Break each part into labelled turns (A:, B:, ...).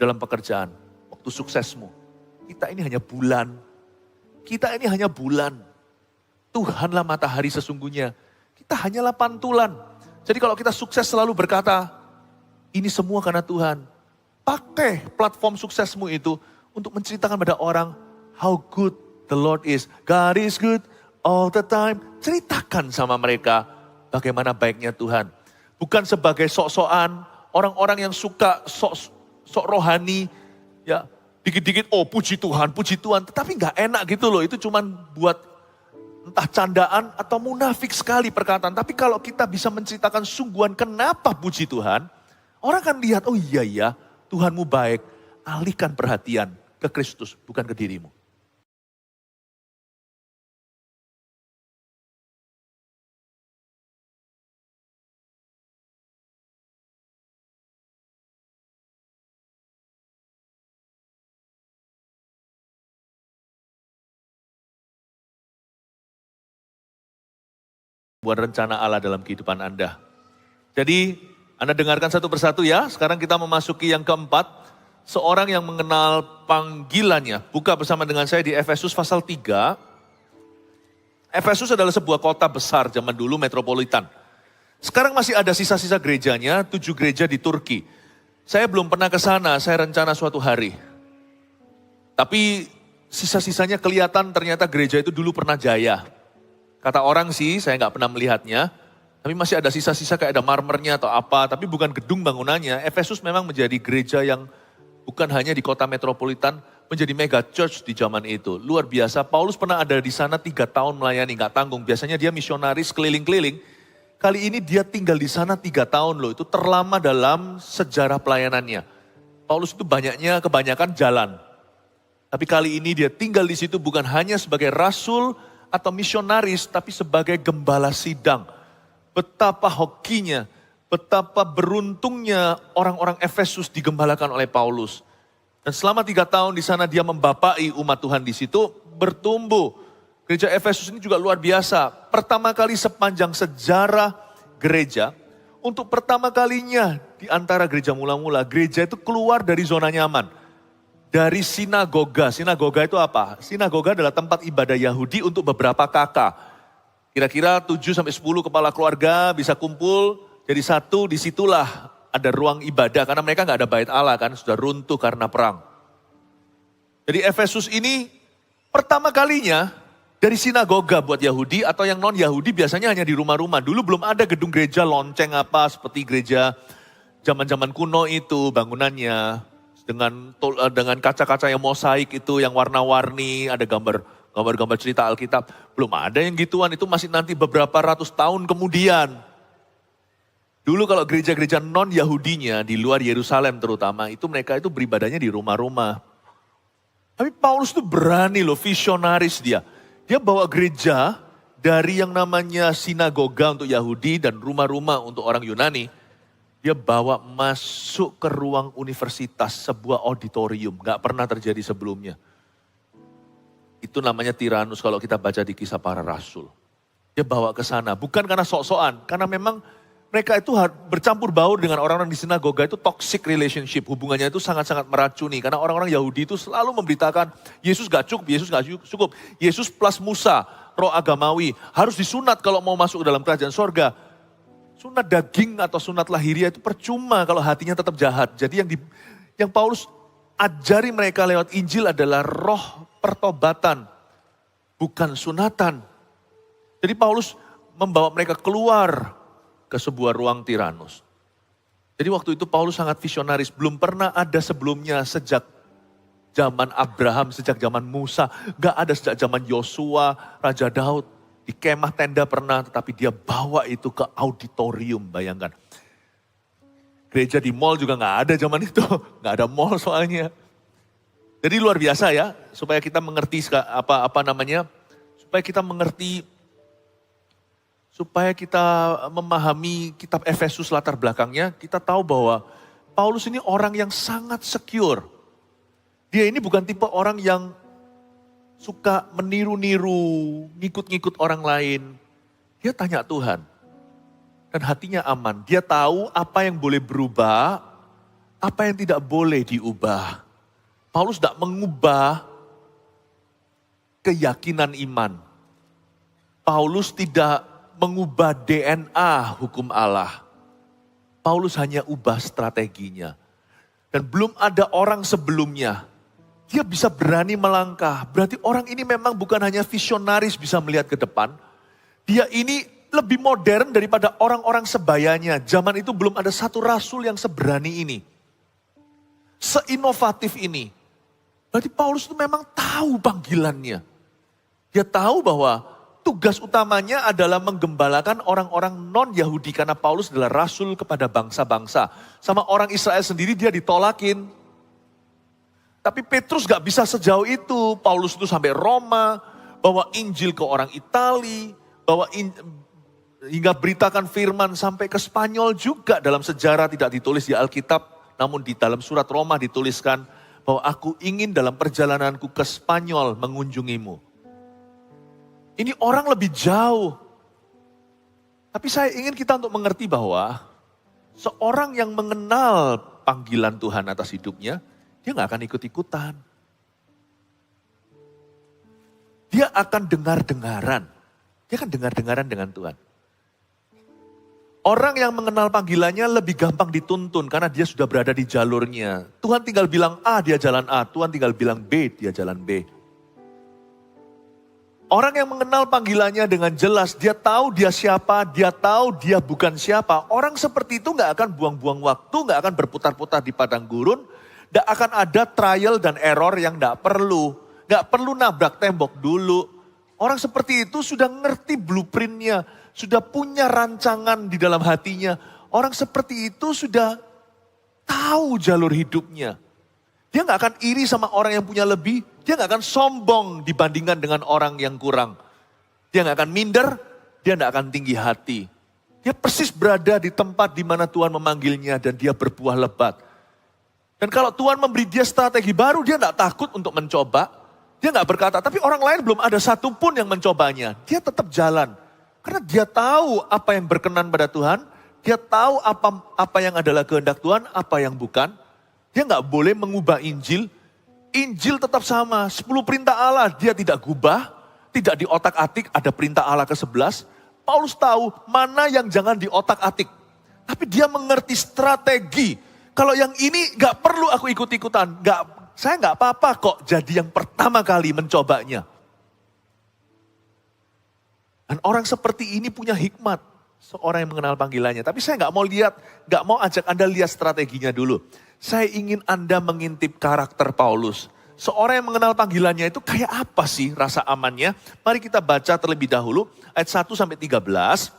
A: dalam pekerjaan, waktu suksesmu. Kita ini hanya bulan. Kita ini hanya bulan. Tuhanlah matahari sesungguhnya. Kita hanyalah pantulan. Jadi kalau kita sukses selalu berkata, ini semua karena Tuhan. Pakai platform suksesmu itu untuk menceritakan pada orang how good the Lord is. God is good all the time. Ceritakan sama mereka bagaimana baiknya Tuhan. Bukan sebagai sok-sokan, orang-orang yang suka sok rohani, ya dikit-dikit puji Tuhan, tetapi nggak enak gitu loh. Itu cuman buat entah candaan atau munafik sekali perkataan. Tapi kalau kita bisa menceritakan sungguhan kenapa puji Tuhan, orang akan lihat, oh iya, Tuhanmu baik. Alihkan perhatian ke Kristus, bukan ke dirimu. Buat rencana Allah dalam kehidupan Anda. Jadi Anda dengarkan satu persatu ya. Sekarang kita memasuki yang keempat. Seorang yang mengenal panggilannya. Buka bersama dengan saya di Efesus pasal 3. Efesus adalah sebuah kota besar zaman dulu, metropolitan. Sekarang masih ada sisa-sisa gerejanya, 7 gereja di Turki. Saya belum pernah ke sana, saya rencana suatu hari. Tapi sisa-sisanya kelihatan ternyata gereja itu dulu pernah jaya. Kata orang sih, saya nggak pernah melihatnya, tapi masih ada sisa-sisa kayak ada marmernya atau apa, tapi bukan gedung bangunannya. Efesus memang menjadi gereja yang bukan hanya di kota metropolitan, menjadi mega church di zaman itu. Luar biasa, Paulus pernah ada di sana 3 tahun melayani, nggak tanggung. Biasanya dia misionaris keliling-keliling. Kali ini dia tinggal di sana 3 tahun loh, itu terlama dalam sejarah pelayanannya. Paulus itu kebanyakan jalan. Tapi kali ini dia tinggal di situ bukan hanya sebagai rasul, atau misionaris, tapi sebagai gembala sidang. Betapa hokinya, betapa beruntungnya orang-orang Efesus digembalakan oleh Paulus. Dan selama 3 tahun di sana dia membapai umat Tuhan di situ, bertumbuh. Gereja Efesus ini juga luar biasa. Pertama kali sepanjang sejarah gereja, untuk pertama kalinya di antara gereja mula-mula, gereja itu keluar dari zona nyaman. Dari sinagoga. Sinagoga itu apa? Sinagoga adalah tempat ibadah Yahudi untuk beberapa kakak. Kira-kira 7-10 kepala keluarga bisa kumpul jadi satu, disitulah ada ruang ibadah. Karena mereka nggak ada bait Allah kan, sudah runtuh karena perang. Jadi Efesus ini pertama kalinya dari sinagoga buat Yahudi atau yang non-Yahudi biasanya hanya di rumah-rumah. Dulu belum ada gedung gereja lonceng apa seperti gereja zaman-zaman kuno itu bangunannya. Dengan kaca-kaca yang mosaik itu, yang warna-warni, ada gambar cerita Alkitab. Belum ada yang gituan, itu masih nanti beberapa ratus tahun kemudian. Dulu kalau gereja-gereja non-Yahudinya di luar Yerusalem terutama, itu mereka itu beribadahnya di rumah-rumah. Tapi Paulus itu berani loh, visionaris dia. Dia bawa gereja dari yang namanya sinagoga untuk Yahudi dan rumah-rumah untuk orang Yunani. Dia bawa masuk ke ruang universitas, sebuah auditorium. Gak pernah terjadi sebelumnya. Itu namanya Tiranus kalau kita baca di Kisah Para Rasul. Dia bawa ke sana, bukan karena sok-sokan. Karena memang mereka itu bercampur baur dengan orang-orang di sinagoga itu toxic relationship. Hubungannya itu sangat-sangat meracuni. Karena orang-orang Yahudi itu selalu memberitakan, Yesus gak cukup, Yesus gak cukup. Yesus plus Musa, roh agamawi. Harus disunat kalau mau masuk ke dalam kerajaan sorga. Sunat daging atau sunat lahiriah itu percuma kalau hatinya tetap jahat. Jadi yang Paulus ajari mereka lewat Injil adalah roh pertobatan, bukan sunatan. Jadi Paulus membawa mereka keluar ke sebuah ruang Tiranus. Jadi waktu itu Paulus sangat visionaris, belum pernah ada sebelumnya sejak zaman Abraham, sejak zaman Musa, gak ada sejak zaman Yosua, Raja Daud. Di kemah tenda pernah, tetapi dia bawa itu ke auditorium, bayangkan. Gereja di mall juga gak ada zaman itu, gak ada mall soalnya. Jadi luar biasa ya, supaya kita mengerti supaya kita memahami kitab Efesus latar belakangnya, kita tahu bahwa Paulus ini orang yang sangat secure. Dia ini bukan tipe orang yang suka meniru-niru, ngikut-ngikut orang lain. Dia tanya Tuhan. Dan hatinya aman. Dia tahu apa yang boleh berubah, apa yang tidak boleh diubah. Paulus tidak mengubah keyakinan iman. Paulus tidak mengubah DNA hukum Allah. Paulus hanya ubah strateginya. Dan belum ada orang sebelumnya. Dia bisa berani melangkah. Berarti orang ini memang bukan hanya visionaris bisa melihat ke depan. Dia ini lebih modern daripada orang-orang sebayanya. Zaman itu belum ada satu rasul yang seberani ini. Seinovatif ini. Berarti Paulus itu memang tahu panggilannya. Dia tahu bahwa tugas utamanya adalah menggembalakan orang-orang non-Yahudi. Karena Paulus adalah rasul kepada bangsa-bangsa. Sama orang Israel sendiri dia ditolakin. Tapi Petrus gak bisa sejauh itu. Paulus itu sampai Roma, bawa Injil ke orang Itali, hingga beritakan firman sampai ke Spanyol juga. Dalam sejarah tidak ditulis di Alkitab, namun di dalam surat Roma dituliskan bahwa aku ingin dalam perjalananku ke Spanyol mengunjungimu. Ini orang lebih jauh. Tapi saya ingin kita untuk mengerti bahwa seorang yang mengenal panggilan Tuhan atas hidupnya, dia gak akan ikut-ikutan. Dia akan dengar-dengaran. Dia akan dengar-dengaran dengan Tuhan. Orang yang mengenal panggilannya lebih gampang dituntun karena dia sudah berada di jalurnya. Tuhan tinggal bilang A, dia jalan A. Tuhan tinggal bilang B, dia jalan B. Orang yang mengenal panggilannya dengan jelas, dia tahu dia siapa, dia tahu dia bukan siapa. Orang seperti itu gak akan buang-buang waktu, gak akan berputar-putar di padang gurun. Gak akan ada trial dan error yang gak perlu. Gak perlu nabrak tembok dulu. Orang seperti itu sudah ngerti blueprintnya. Sudah punya rancangan di dalam hatinya. Orang seperti itu sudah tahu jalur hidupnya. Dia gak akan iri sama orang yang punya lebih. Dia gak akan sombong dibandingkan dengan orang yang kurang. Dia gak akan minder, dia gak akan tinggi hati. Dia persis berada di tempat di mana Tuhan memanggilnya dan dia berbuah lebat. Dan kalau Tuhan memberi dia strategi baru, dia gak takut untuk mencoba. Dia gak berkata, tapi orang lain belum ada satupun yang mencobanya. Dia tetap jalan. Karena dia tahu apa yang berkenan pada Tuhan. Dia tahu apa yang adalah kehendak Tuhan, apa yang bukan. Dia gak boleh mengubah Injil. Injil tetap sama, 10 perintah Allah dia tidak gubah. Tidak di otak-atik, ada perintah Allah ke-11. Paulus tahu mana yang jangan di otak-atik. Tapi dia mengerti strategi. Kalau yang ini gak perlu aku ikut-ikutan. Saya gak apa-apa kok jadi yang pertama kali mencobanya. Dan orang seperti ini punya hikmat. Seorang yang mengenal panggilannya. Tapi saya gak mau ajak Anda lihat strateginya dulu. Saya ingin Anda mengintip karakter Paulus. Seorang yang mengenal panggilannya itu kayak apa sih rasa amannya? Mari kita baca terlebih dahulu ayat 1 sampai 13.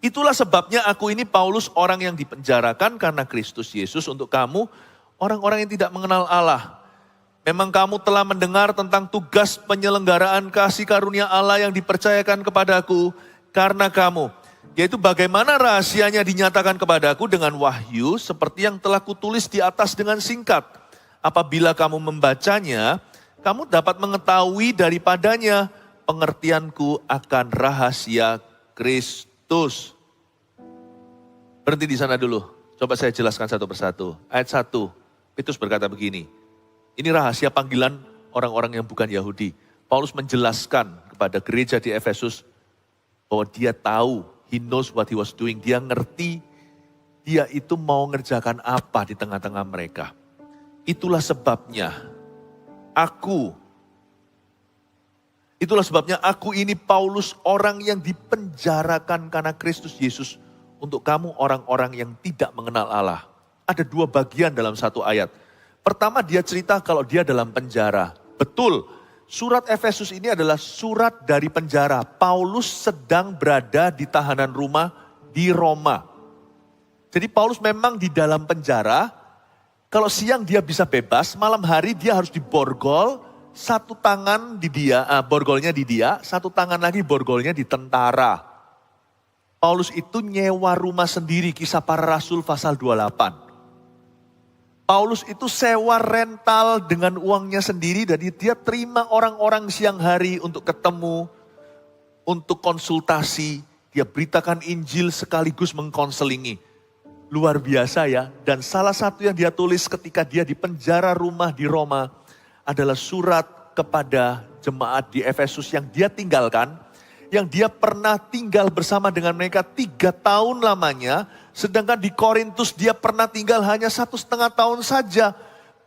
A: Itulah sebabnya aku ini Paulus orang yang dipenjarakan karena Kristus Yesus untuk kamu, orang-orang yang tidak mengenal Allah. Memang kamu telah mendengar tentang tugas penyelenggaraan kasih karunia Allah yang dipercayakan kepadaku karena kamu. Yaitu bagaimana rahasianya dinyatakan kepadaku dengan wahyu seperti yang telah kutulis di atas dengan singkat. Apabila kamu membacanya, kamu dapat mengetahui daripadanya pengertianku akan rahasia Kristus. Berhenti di sana dulu. Coba saya jelaskan satu persatu. Ayat 1, Petrus berkata begini. Ini rahasia panggilan orang-orang yang bukan Yahudi. Paulus menjelaskan kepada gereja di Efesus bahwa dia tahu, he knows what he was doing. Dia ngerti dia itu mau ngerjakan apa di tengah-tengah mereka. Itulah sebabnya aku ini Paulus orang yang dipenjarakan karena Kristus Yesus untuk kamu orang-orang yang tidak mengenal Allah. Ada 2 bagian dalam satu ayat. Pertama dia cerita kalau dia dalam penjara. Betul, surat Efesus ini adalah surat dari penjara. Paulus sedang berada di tahanan rumah di Roma. Jadi Paulus memang di dalam penjara. Kalau siang dia bisa bebas, malam hari dia harus diborgol. Satu tangan di dia, borgolnya di dia, satu tangan lagi borgolnya di tentara. Paulus itu nyewa rumah sendiri, Kisah Para Rasul pasal 28. Paulus itu sewa rental dengan uangnya sendiri, jadi dia terima orang-orang siang hari untuk ketemu, untuk konsultasi. Dia beritakan Injil sekaligus mengkonselingi. luar biasa ya. Dan salah satu yang dia tulis ketika dia di penjara rumah di Roma adalah surat kepada jemaat di Efesus yang dia tinggalkan. Yang dia pernah tinggal bersama dengan mereka 3 tahun lamanya. Sedangkan di Korintus dia pernah tinggal hanya 1,5 tahun saja.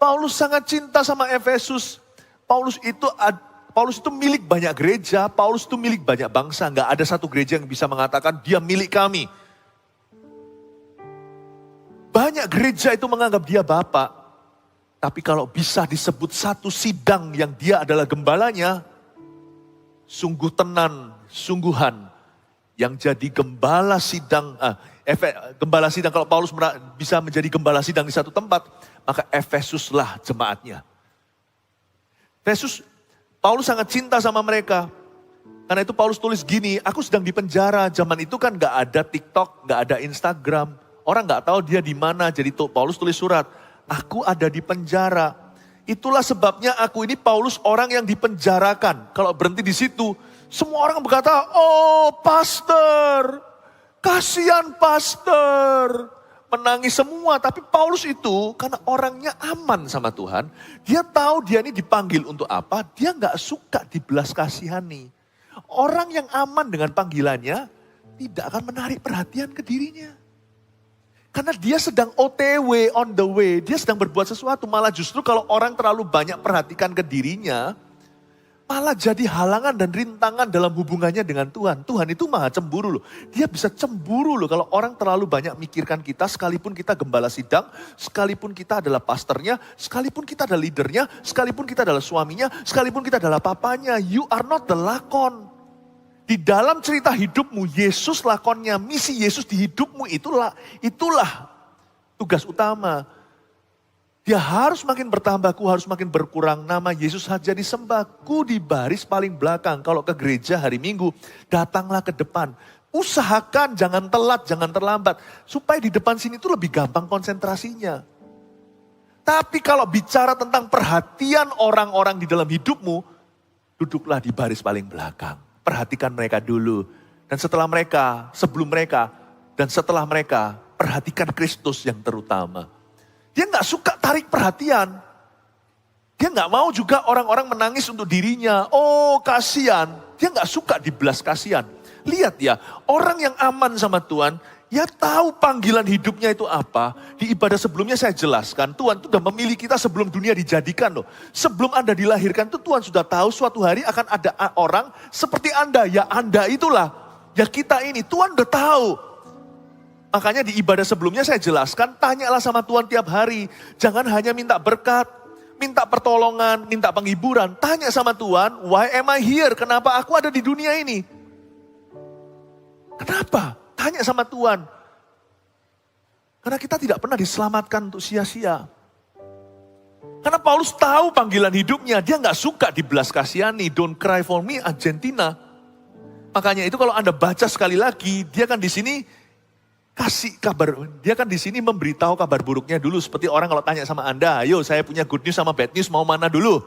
A: Paulus sangat cinta sama Efesus. Paulus itu milik banyak gereja, Paulus itu milik banyak bangsa. Nggak ada satu gereja yang bisa mengatakan dia milik kami. Banyak gereja itu menganggap dia bapak. Tapi kalau bisa disebut satu sidang yang dia adalah gembalanya, sungguh tenan, sungguhan. Yang jadi gembala sidang, kalau Paulus bisa menjadi gembala sidang di satu tempat, maka Efesuslah jemaatnya. Paulus sangat cinta sama mereka. Karena itu Paulus tulis gini, aku sedang di penjara. Zaman itu kan gak ada TikTok, gak ada Instagram. Orang gak tahu dia di mana. Jadi Paulus tulis surat, aku ada di penjara. Itulah sebabnya aku ini Paulus orang yang dipenjarakan. Kalau berhenti di situ, semua orang berkata, oh pastor, kasihan pastor. Menangis semua, tapi Paulus itu karena orangnya aman sama Tuhan, dia tahu dia ini dipanggil untuk apa, dia gak suka dibelas kasihani. Orang yang aman dengan panggilannya tidak akan menarik perhatian ke dirinya. Karena dia sedang OTW, on the way, dia sedang berbuat sesuatu, malah justru kalau orang terlalu banyak perhatikan ke dirinya, malah jadi halangan dan rintangan dalam hubungannya dengan Tuhan. Tuhan itu maha cemburu loh. Dia bisa cemburu loh kalau orang terlalu banyak mikirkan kita, sekalipun kita gembala sidang, sekalipun kita adalah pastornya, sekalipun kita adalah leadernya, sekalipun kita adalah suaminya, sekalipun kita adalah papanya. You are not the lakon. Di dalam cerita hidupmu, Yesus lakonnya, misi Yesus di hidupmu itulah tugas utama. Dia harus makin bertambah, ku harus makin berkurang. Nama Yesus saja disembah, ku di baris paling belakang. Kalau ke gereja hari Minggu, datanglah ke depan. Usahakan jangan telat, jangan terlambat. Supaya di depan sini itu lebih gampang konsentrasinya. Tapi kalau bicara tentang perhatian orang-orang di dalam hidupmu, duduklah di baris paling belakang. Perhatikan mereka dulu. Dan setelah mereka, sebelum mereka, dan setelah mereka, perhatikan Kristus yang terutama. Dia gak suka tarik perhatian. Dia gak mau juga orang-orang menangis untuk dirinya. Oh kasihan. Dia gak suka dibelas kasihan. Lihat ya, orang yang aman sama Tuhan, ya tahu panggilan hidupnya itu apa. Di ibadah sebelumnya saya jelaskan, Tuhan itu sudah memilih kita sebelum dunia dijadikan loh. Sebelum Anda dilahirkan itu Tuhan sudah tahu suatu hari akan ada orang seperti Anda. Ya Anda itulah, ya kita ini, Tuhan udah tahu. Makanya di ibadah sebelumnya saya jelaskan, tanyalah sama Tuhan tiap hari. Jangan hanya minta berkat, minta pertolongan, minta penghiburan. Tanya sama Tuhan, why am I here? Kenapa aku ada di dunia ini? Kenapa? Tanya sama Tuhan. Karena kita tidak pernah diselamatkan untuk sia-sia. Karena Paulus tahu panggilan hidupnya, dia gak suka dibelas kasihani. Don't cry for me, Argentina. Makanya itu kalau Anda baca sekali lagi, dia kan di sini kasih kabar, dia kan di sini memberitahu kabar buruknya dulu. Seperti orang kalau tanya sama Anda, ayo saya punya good news sama bad news, mau mana dulu?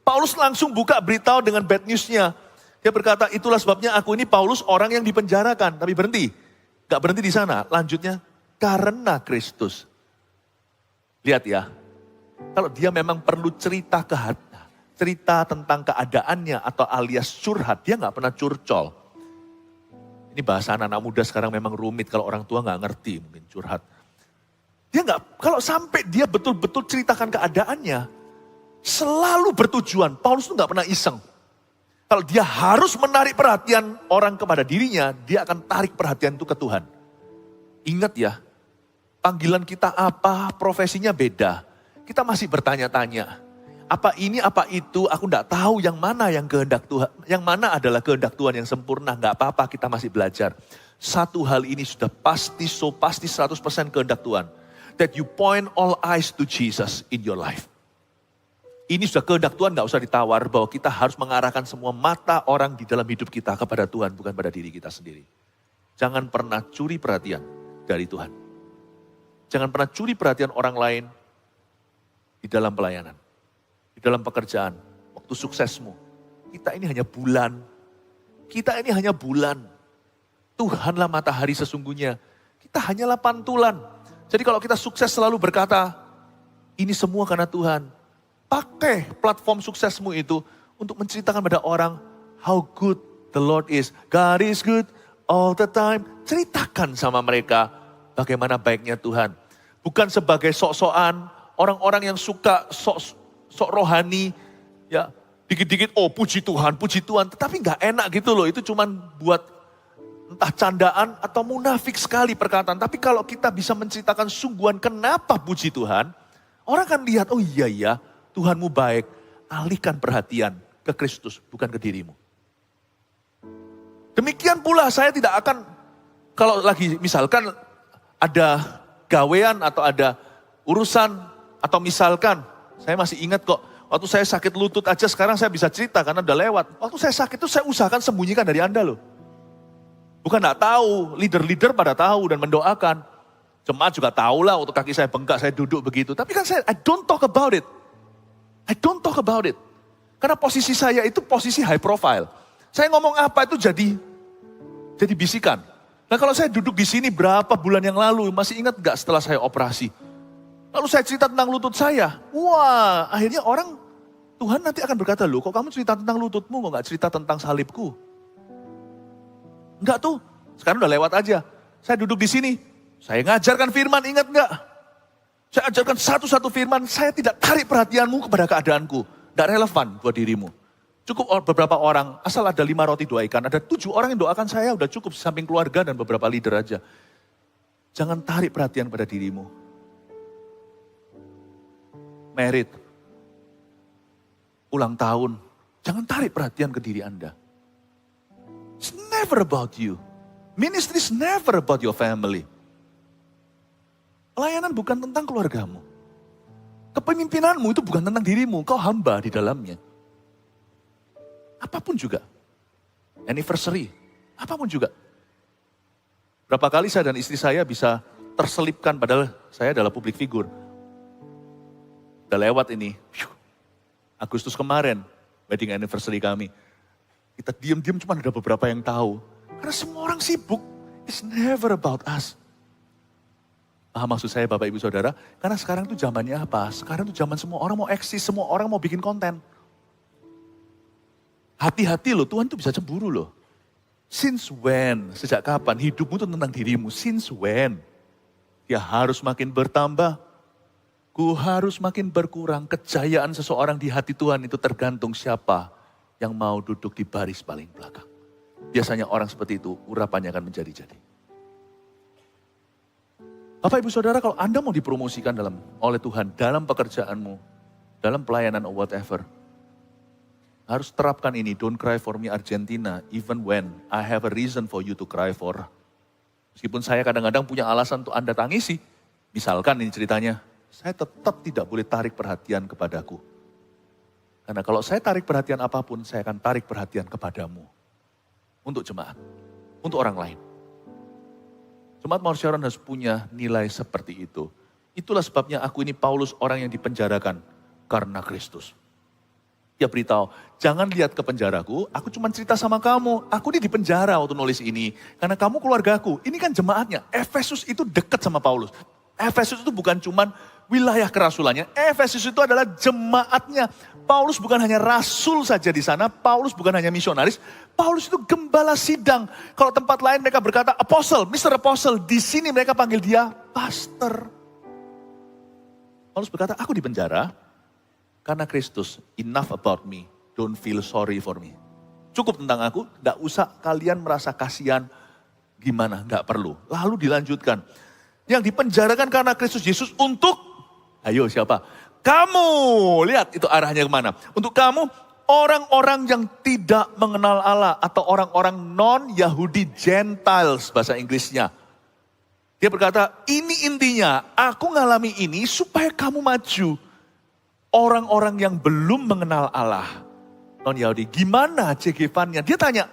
A: Paulus langsung buka beritahu dengan bad newsnya. Dia berkata, itulah sebabnya aku ini Paulus orang yang dipenjarakan. Tapi berhenti, gak berhenti di sana. Lanjutnya, karena Kristus. Lihat ya, kalau dia memang perlu cerita tentang keadaannya atau alias curhat, dia gak pernah curcol. Ini bahasa anak-anak muda sekarang memang rumit kalau orang tua gak ngerti mungkin curhat. Dia gak, kalau sampai dia betul-betul ceritakan keadaannya, selalu bertujuan. Paulus tuh gak pernah iseng. Kalau dia harus menarik perhatian orang kepada dirinya, dia akan tarik perhatian itu ke Tuhan. Ingat ya, panggilan kita apa, profesinya beda. Kita masih bertanya-tanya. Apa ini, apa itu, aku enggak tahu yang mana yang kehendak Tuhan. Yang mana adalah kehendak Tuhan yang sempurna. Enggak apa-apa, kita masih belajar. Satu hal ini sudah pasti 100% kehendak Tuhan. That you point all eyes to Jesus in your life. Ini sudah kehendak Tuhan, enggak usah ditawar bahwa kita harus mengarahkan semua mata orang di dalam hidup kita kepada Tuhan, bukan pada diri kita sendiri. Jangan pernah curi perhatian dari Tuhan. Jangan pernah curi perhatian orang lain di dalam pelayanan. Di dalam pekerjaan, waktu suksesmu. Kita ini hanya bulan. Kita ini hanya bulan. Tuhanlah matahari sesungguhnya. Kita hanyalah pantulan. Jadi kalau kita sukses selalu berkata, ini semua karena Tuhan. Pakai platform suksesmu itu untuk menceritakan pada orang how good the Lord is. God is good all the time. Ceritakan sama mereka bagaimana baiknya Tuhan. Bukan sebagai sok-sokan, orang-orang yang suka sok rohani, ya dikit-dikit puji Tuhan, tetapi nggak enak gitu loh. Itu cuman buat entah candaan atau munafik sekali perkataan. Tapi kalau kita bisa menceritakan sungguhan kenapa puji Tuhan, orang akan lihat, oh iya, Tuhanmu baik. Alihkan perhatian ke Kristus, bukan ke dirimu. Demikian pula saya tidak akan, kalau lagi misalkan ada gawean atau ada urusan, atau misalkan, saya masih ingat kok, waktu saya sakit lutut aja sekarang saya bisa cerita karena udah lewat. Waktu saya sakit itu saya usahakan sembunyikan dari Anda loh. Bukan gak tahu, leader-leader pada tahu dan mendoakan. Jemaat juga tahu lah waktu kaki saya bengkak, saya duduk begitu. Tapi kan I don't talk about it. I don't talk about it. Karena posisi saya itu posisi high profile. Saya ngomong apa itu jadi bisikan. Nah kalau saya duduk di sini berapa bulan yang lalu, masih ingat gak setelah saya operasi? Lalu saya cerita tentang lutut saya. Wah, akhirnya orang, Tuhan nanti akan berkata, loh kok kamu cerita tentang lututmu, kok gak cerita tentang salibku? Enggak tuh, sekarang udah lewat aja. Saya duduk di sini, saya ngajarkan firman, ingat gak? Saya ajarkan satu-satu firman, saya tidak tarik perhatianmu kepada keadaanku. Tidak relevan buat dirimu. Cukup beberapa orang, asal ada 5 roti 2 ikan, ada 7 orang yang doakan saya, udah cukup samping keluarga dan beberapa leader aja. Jangan tarik perhatian pada dirimu. Merit, ulang tahun, jangan tarik perhatian ke diri Anda. It's never about you. Ministry is never about your family. Pelayanan bukan tentang keluargamu. Kepemimpinanmu itu bukan tentang dirimu, kau hamba di dalamnya. Apapun juga. Anniversary, apapun juga. Berapa kali saya dan istri saya bisa terselipkan, padahal saya adalah public figure. Udah lewat ini, Agustus kemarin, wedding anniversary kami. Kita diam-diam cuma ada beberapa yang tahu. Karena semua orang sibuk, it's never about us. Paham maksud saya Bapak Ibu Saudara? Karena sekarang tuh zamannya apa? Sekarang tuh zaman semua orang mau eksis, semua orang mau bikin konten. Hati-hati loh, Tuhan tuh bisa cemburu loh. Since when? Sejak kapan? Hidupmu tuh tentang dirimu. Since when? Dia harus makin bertambah. Ku harus makin berkurang. Kejayaan seseorang di hati Tuhan itu tergantung siapa yang mau duduk di baris paling belakang. Biasanya orang seperti itu, urapannya akan menjadi-jadi. Bapak Ibu Saudara, kalau Anda mau dipromosikan oleh Tuhan dalam pekerjaanmu, dalam pelayanan or whatever, harus terapkan ini, don't cry for me Argentina, even when I have a reason for you to cry for. Meskipun saya kadang-kadang punya alasan untuk Anda tangisi, misalkan ini ceritanya, saya tetap tidak boleh tarik perhatian kepadaku. Karena kalau saya tarik perhatian apapun, saya akan tarik perhatian kepadamu. Untuk jemaat, untuk orang lain. Jemaat Mount Sharon harus punya nilai seperti itu. Itulah sebabnya aku ini Paulus, orang yang dipenjarakan karena Kristus. Dia beritahu, jangan lihat ke penjaraku, aku cuma cerita sama kamu. Aku ini dipenjara waktu nulis ini. Karena kamu keluargaku, ini kan jemaatnya. Efesus itu dekat sama Paulus. Efesus itu bukan cuma wilayah kerasulannya. Efesus itu adalah jemaatnya. Paulus bukan hanya rasul saja di sana. Paulus bukan hanya misionaris. Paulus itu gembala sidang. Kalau tempat lain mereka berkata apostle, Mr. Apostle. Di sini mereka panggil dia pastor. Paulus berkata, aku di penjara karena Kristus. Enough about me. Don't feel sorry for me. Cukup tentang aku. Gak usah kalian merasa kasihan. Gimana? Gak perlu. Lalu dilanjutkan. Yang dipenjarakan karena Kristus Yesus untuk, ayo siapa? Kamu, lihat itu arahnya kemana. Untuk kamu, orang-orang yang tidak mengenal Allah atau orang-orang non-Yahudi Gentiles bahasa Inggrisnya. Dia berkata, ini intinya, aku ngalami ini supaya kamu maju. Orang-orang yang belum mengenal Allah, non-Yahudi. Gimana CG-nya? Dia tanya,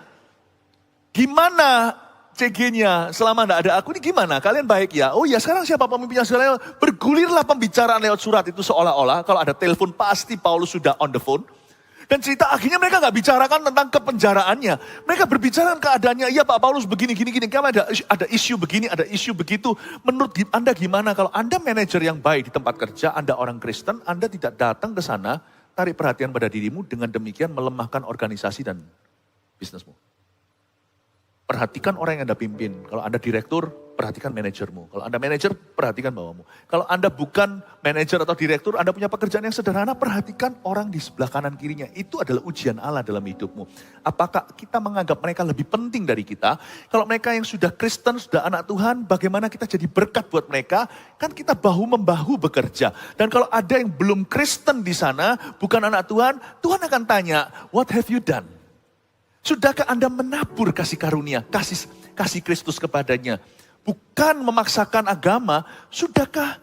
A: gimana CG-nya selama tidak ada aku ini gimana? Kalian baik ya? Oh ya sekarang siapa pemimpinnya? Sekarang bergulirlah pembicaraan lewat surat itu seolah-olah kalau ada telepon pasti Paulus sudah on the phone. Dan cerita akhirnya mereka nggak bicarakan tentang kepenjaraannya. Mereka berbicara keadaannya, iya Pak Paulus begini, gini, kami ada isu begini, ada isu begitu. Menurut Anda gimana? Kalau Anda manajer yang baik di tempat kerja, Anda orang Kristen, Anda tidak datang ke sana, tarik perhatian pada dirimu, dengan demikian melemahkan organisasi dan bisnismu. Perhatikan orang yang Anda pimpin. Kalau Anda direktur, perhatikan manajermu. Kalau Anda manajer, perhatikan bawamu. Kalau Anda bukan manajer atau direktur, Anda punya pekerjaan yang sederhana, perhatikan orang di sebelah kanan kirinya. Itu adalah ujian Allah dalam hidupmu. Apakah kita menganggap mereka lebih penting dari kita? Kalau mereka yang sudah Kristen, sudah anak Tuhan, bagaimana kita jadi berkat buat mereka? Kan kita bahu-membahu bekerja. Dan kalau ada yang belum Kristen di sana, bukan anak Tuhan, Tuhan akan tanya, what have you done? Sudahkah Anda menabur kasih karunia, kasih Kristus kepadanya? Bukan memaksakan agama, sudahkah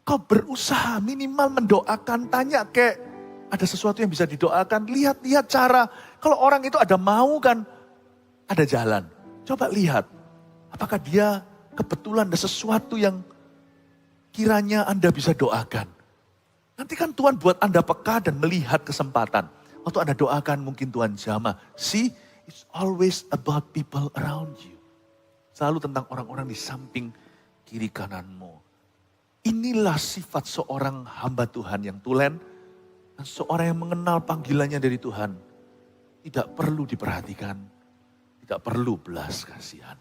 A: kau berusaha minimal mendoakan, tanya kayak ada sesuatu yang bisa didoakan, lihat cara. Kalau orang itu ada mau kan, ada jalan. Coba lihat, apakah dia kebetulan ada sesuatu yang kiranya Anda bisa doakan. Nanti kan Tuhan buat Anda peka dan melihat kesempatan. Waktu Anda doakan mungkin Tuhan jamah. See, it's always about people around you. Selalu tentang orang-orang di samping kiri kananmu. Inilah sifat seorang hamba Tuhan yang tulen. Dan seorang yang mengenal panggilannya dari Tuhan. Tidak perlu diperhatikan. Tidak perlu belas kasihan.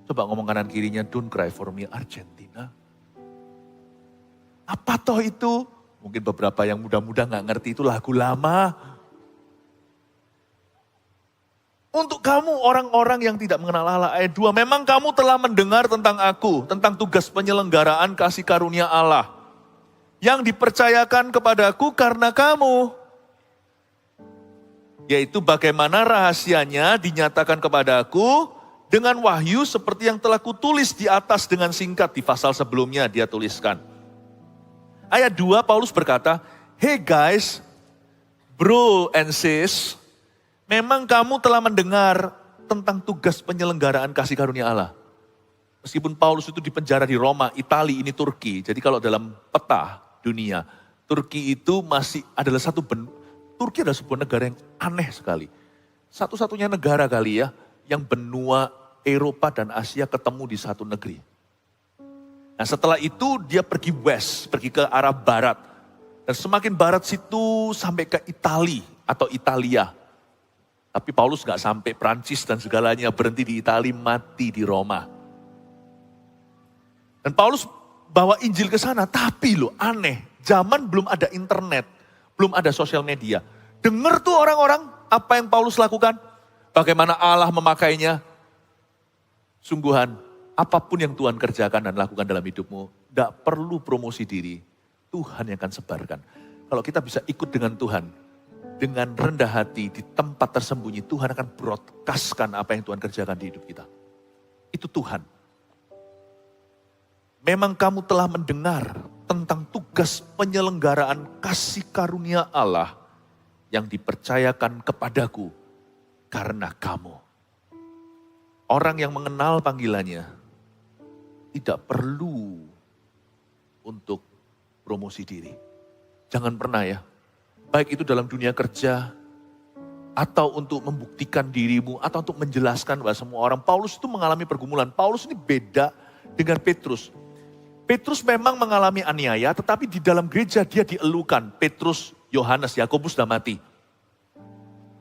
A: Coba ngomong kanan kirinya, don't cry for me Argentina. Apa toh itu? Mungkin beberapa yang muda-muda gak ngerti itu lagu lama. Untuk kamu orang-orang yang tidak mengenal Allah, ayat 2. Memang kamu telah mendengar tentang aku, tentang tugas penyelenggaraan kasih karunia Allah. Yang dipercayakan kepadaku karena kamu. Yaitu bagaimana rahasianya dinyatakan kepadaku dengan wahyu seperti yang telah kutulis di atas dengan singkat di pasal sebelumnya dia tuliskan. Ayat 2 Paulus berkata, hey guys, bro and sis, memang kamu telah mendengar tentang tugas penyelenggaraan kasih karunia Allah. Meskipun Paulus itu dipenjara di Roma, Italia, ini Turki. Jadi kalau dalam peta dunia, Turki itu masih adalah Turki adalah sebuah negara yang aneh sekali. Satu-satunya negara kali ya, yang benua Eropa dan Asia ketemu di satu negeri. Nah setelah itu dia pergi west, pergi ke arah barat. Dan semakin barat situ sampai ke Italia. Tapi Paulus gak sampai Prancis dan segalanya, berhenti di Italia, mati di Roma. Dan Paulus bawa Injil ke sana, tapi loh aneh, zaman belum ada internet, belum ada sosial media. Dengar tuh orang-orang apa yang Paulus lakukan, bagaimana Allah memakainya. Sungguhan, apapun yang Tuhan kerjakan dan lakukan dalam hidupmu, gak perlu promosi diri, Tuhan yang akan sebarkan. Kalau kita bisa ikut dengan Tuhan, dengan rendah hati di tempat tersembunyi, Tuhan akan broadcastkan apa yang Tuhan kerjakan di hidup kita. Itu Tuhan. Memang kamu telah mendengar tentang tugas penyelenggaraan kasih karunia Allah yang dipercayakan kepadaku karena kamu. Orang yang mengenal panggilannya tidak perlu untuk promosi diri. Jangan pernah ya, baik itu dalam dunia kerja, atau untuk membuktikan dirimu, atau untuk menjelaskan bahwa semua orang. Paulus itu mengalami pergumulan. Paulus ini beda dengan Petrus. Petrus memang mengalami aniaya, tetapi di dalam gereja dia dielukan. Petrus, Yohanes, Yakobus sudah mati.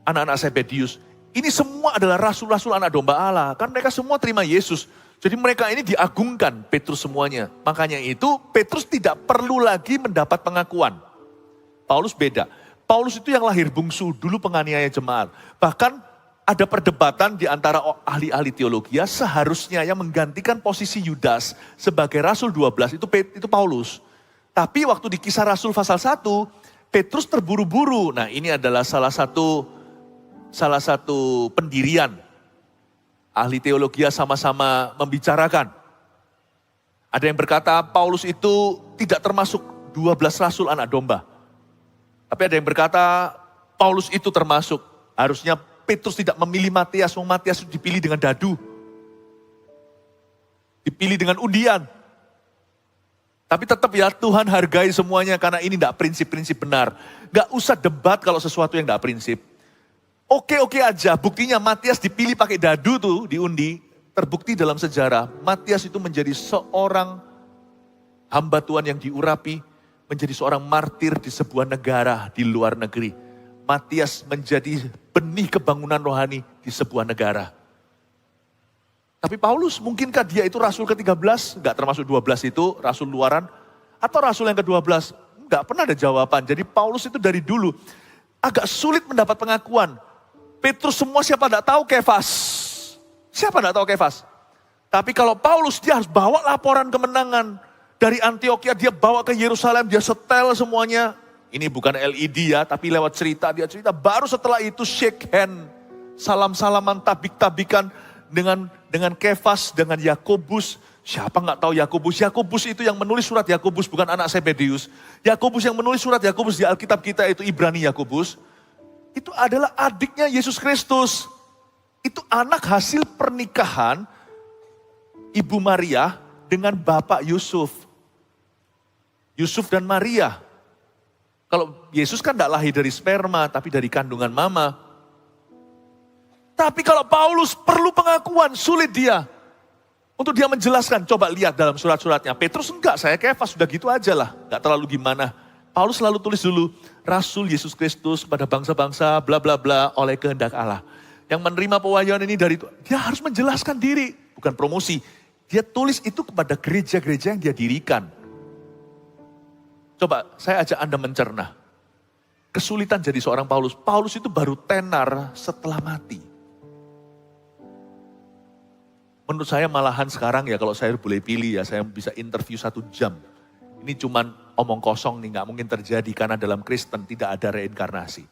A: Anak-anak Zebedius. Ini semua adalah rasul-rasul anak domba Allah. Kan mereka semua terima Yesus. Jadi mereka ini diagungkan, Petrus semuanya. Makanya itu Petrus tidak perlu lagi mendapat pengakuan. Paulus beda. Paulus itu yang lahir bungsu, dulu penganiaya jemaat. Bahkan ada perdebatan di antara ahli-ahli teologi, seharusnya yang menggantikan posisi Yudas sebagai Rasul 12 itu Paulus. Tapi waktu di Kisah Rasul pasal 1, Petrus terburu-buru. Nah ini adalah salah satu pendirian. Ahli teologi sama-sama membicarakan. Ada yang berkata Paulus itu tidak termasuk 12 rasul anak domba. Tapi ada yang berkata Paulus itu termasuk. Harusnya Petrus tidak memilih Matias. Matias dipilih dengan dadu. Dipilih dengan undian. Tapi tetap ya Tuhan hargai semuanya karena ini tidak prinsip-prinsip benar. Gak usah debat kalau sesuatu yang tidak prinsip. Oke-oke aja, buktinya Matias dipilih pakai dadu tuh diundi. Terbukti dalam sejarah, Matias itu menjadi seorang hamba Tuhan yang diurapi, menjadi seorang martir di sebuah negara di luar negeri. Matias menjadi benih kebangunan rohani di sebuah negara. Tapi Paulus, mungkinkah dia itu rasul ke-13? Enggak termasuk 12 itu, rasul luaran. Atau rasul yang ke-12? Enggak pernah ada jawaban. Jadi Paulus itu dari dulu agak sulit mendapat pengakuan. Petrus semua siapa enggak tahu Kefas. Siapa enggak tahu Kefas? Tapi kalau Paulus dia harus bawa laporan kemenangan. Dari Antioquia dia bawa ke Yerusalem, dia setel semuanya. Ini bukan LED ya, tapi lewat cerita, dia cerita. Baru setelah itu shake hand, salam-salaman, tabik-tabikan dengan Kefas, dengan Yakobus. Siapa nggak tahu Yakobus? Yakobus itu yang menulis surat Yakobus, bukan anak Zebedeus. Yakobus yang menulis surat Yakobus di Alkitab kita itu Ibrani Yakobus. Itu adalah adiknya Yesus Kristus. Itu anak hasil pernikahan Ibu Maria dengan Bapak Yusuf. Yusuf dan Maria. Kalau Yesus kan tidak lahir dari sperma, tapi dari kandungan mama. Tapi kalau Paulus perlu pengakuan, sulit dia. Untuk dia menjelaskan, coba lihat dalam surat-suratnya. Petrus enggak, saya Kefas sudah gitu aja lah. Enggak terlalu gimana. Paulus selalu tulis dulu, Rasul Yesus Kristus pada bangsa-bangsa, bla bla bla, oleh kehendak Allah. Yang menerima pewahyuan ini dari Tuhan, dia harus menjelaskan diri, bukan promosi. Dia tulis itu kepada gereja-gereja yang dia dirikan. Coba saya ajak Anda mencerna. Kesulitan jadi seorang Paulus. Paulus itu baru tenar setelah mati. Menurut saya malahan sekarang ya kalau saya boleh pilih ya, saya bisa interview 1 jam. Ini cuman omong kosong nih, gak mungkin terjadi karena dalam Kristen tidak ada reinkarnasi.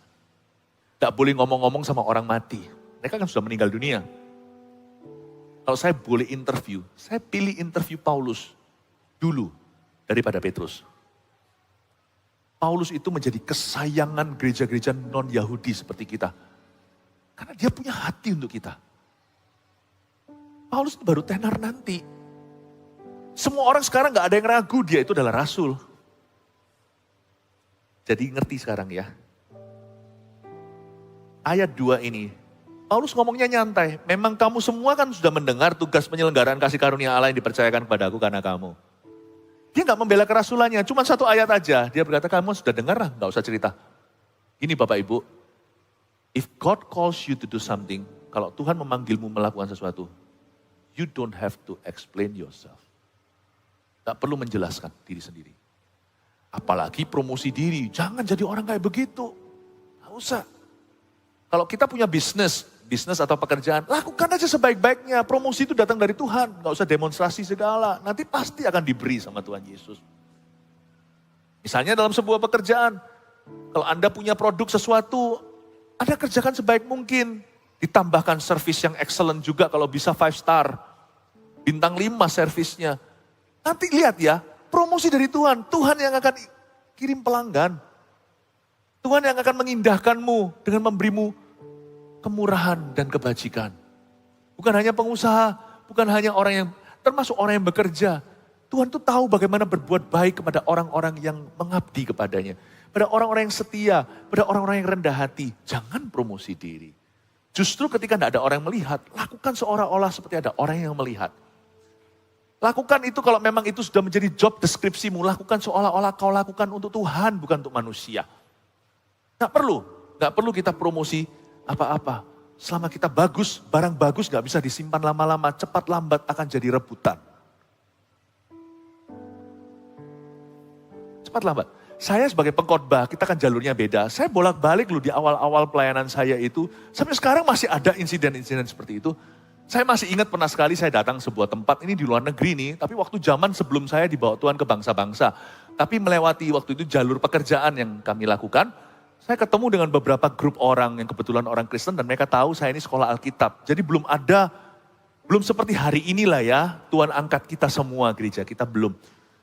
A: Gak boleh ngomong-ngomong sama orang mati. Mereka kan sudah meninggal dunia. Kalau saya boleh interview, saya pilih interview Paulus dulu daripada Petrus. Paulus itu menjadi kesayangan gereja-gereja non-Yahudi seperti kita. Karena dia punya hati untuk kita. Paulus itu baru tenar nanti. Semua orang sekarang gak ada yang ragu dia itu adalah rasul. Jadi ngerti sekarang ya. Ayat 2 ini, Paulus ngomongnya nyantai. Memang kamu semua kan sudah mendengar tugas penyelenggaraan kasih karunia Allah yang dipercayakan kepadaku karena kamu. Dia gak membela kerasulannya, cuma 1 ayat aja. Dia berkata, kamu sudah dengar lah, gak usah cerita. Ini Bapak Ibu, if God calls you to do something, kalau Tuhan memanggilmu melakukan sesuatu, you don't have to explain yourself. Gak perlu menjelaskan diri sendiri. Apalagi promosi diri, jangan jadi orang kayak begitu. Gak usah. Kalau kita punya bisnis atau pekerjaan, lakukan aja sebaik-baiknya. Promosi itu datang dari Tuhan, gak usah demonstrasi segala. Nanti pasti akan diberi sama Tuhan Yesus. Misalnya dalam sebuah pekerjaan, kalau Anda punya produk sesuatu, Anda kerjakan sebaik mungkin. Ditambahkan servis yang excellent juga kalau bisa 5 star. Bintang 5 servisnya. Nanti lihat ya, promosi dari Tuhan. Tuhan yang akan kirim pelanggan. Tuhan yang akan mengindahkanmu dengan memberimu kemurahan dan kebajikan. Bukan hanya pengusaha, bukan hanya orang yang, termasuk orang yang bekerja. Tuhan tuh tahu bagaimana berbuat baik kepada orang-orang yang mengabdi kepadanya. Pada orang-orang yang setia, pada orang-orang yang rendah hati. Jangan promosi diri. Justru ketika tidak ada orang yang melihat, lakukan seolah-olah seperti ada orang yang melihat. Lakukan itu kalau memang itu sudah menjadi job deskripsimu, lakukan seolah-olah kau lakukan untuk Tuhan, bukan untuk manusia. Gak perlu kita promosi apa-apa. Selama kita bagus, barang bagus gak bisa disimpan lama-lama, cepat lambat akan jadi rebutan. Cepat lambat. Saya sebagai pengkhotbah, kita kan jalurnya beda. Saya bolak-balik loh di awal-awal pelayanan saya itu. Sampai sekarang masih ada insiden-insiden seperti itu. Saya masih ingat pernah sekali saya datang sebuah tempat, ini di luar negeri nih. Tapi waktu zaman sebelum saya dibawa Tuhan ke bangsa-bangsa. Tapi melewati waktu itu jalur pekerjaan yang kami lakukan. Saya ketemu dengan beberapa grup orang yang kebetulan orang Kristen dan mereka tahu saya ini sekolah Alkitab. Jadi belum seperti hari inilah ya, Tuhan angkat kita semua gereja, kita belum.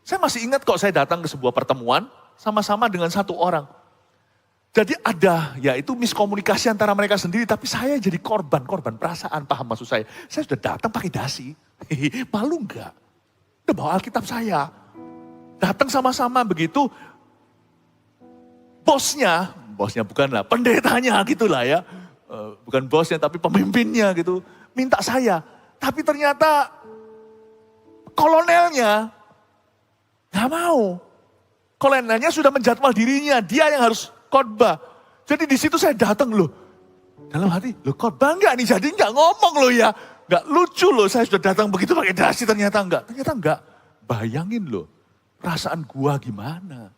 A: Saya masih ingat kok saya datang ke sebuah pertemuan sama-sama dengan 1 orang. Jadi ada, ya itu miskomunikasi antara mereka sendiri, tapi saya jadi korban perasaan, paham maksud saya. Saya sudah datang pakai dasi, malu enggak? Udah bawa Alkitab saya. Datang sama-sama begitu, bosnya bukanlah, pendetanya gitulah ya. Bukan bosnya tapi pemimpinnya gitu, minta saya. Tapi ternyata kolonelnya gak mau. Kolonelnya sudah menjadwal dirinya, dia yang harus khotbah. Jadi di situ saya datang loh. Dalam hati, loh khotbah enggak nih, jadi enggak ngomong loh ya. Enggak lucu loh, saya sudah datang begitu pakai dasi, ternyata enggak. Bayangin loh, perasaan gua gimana.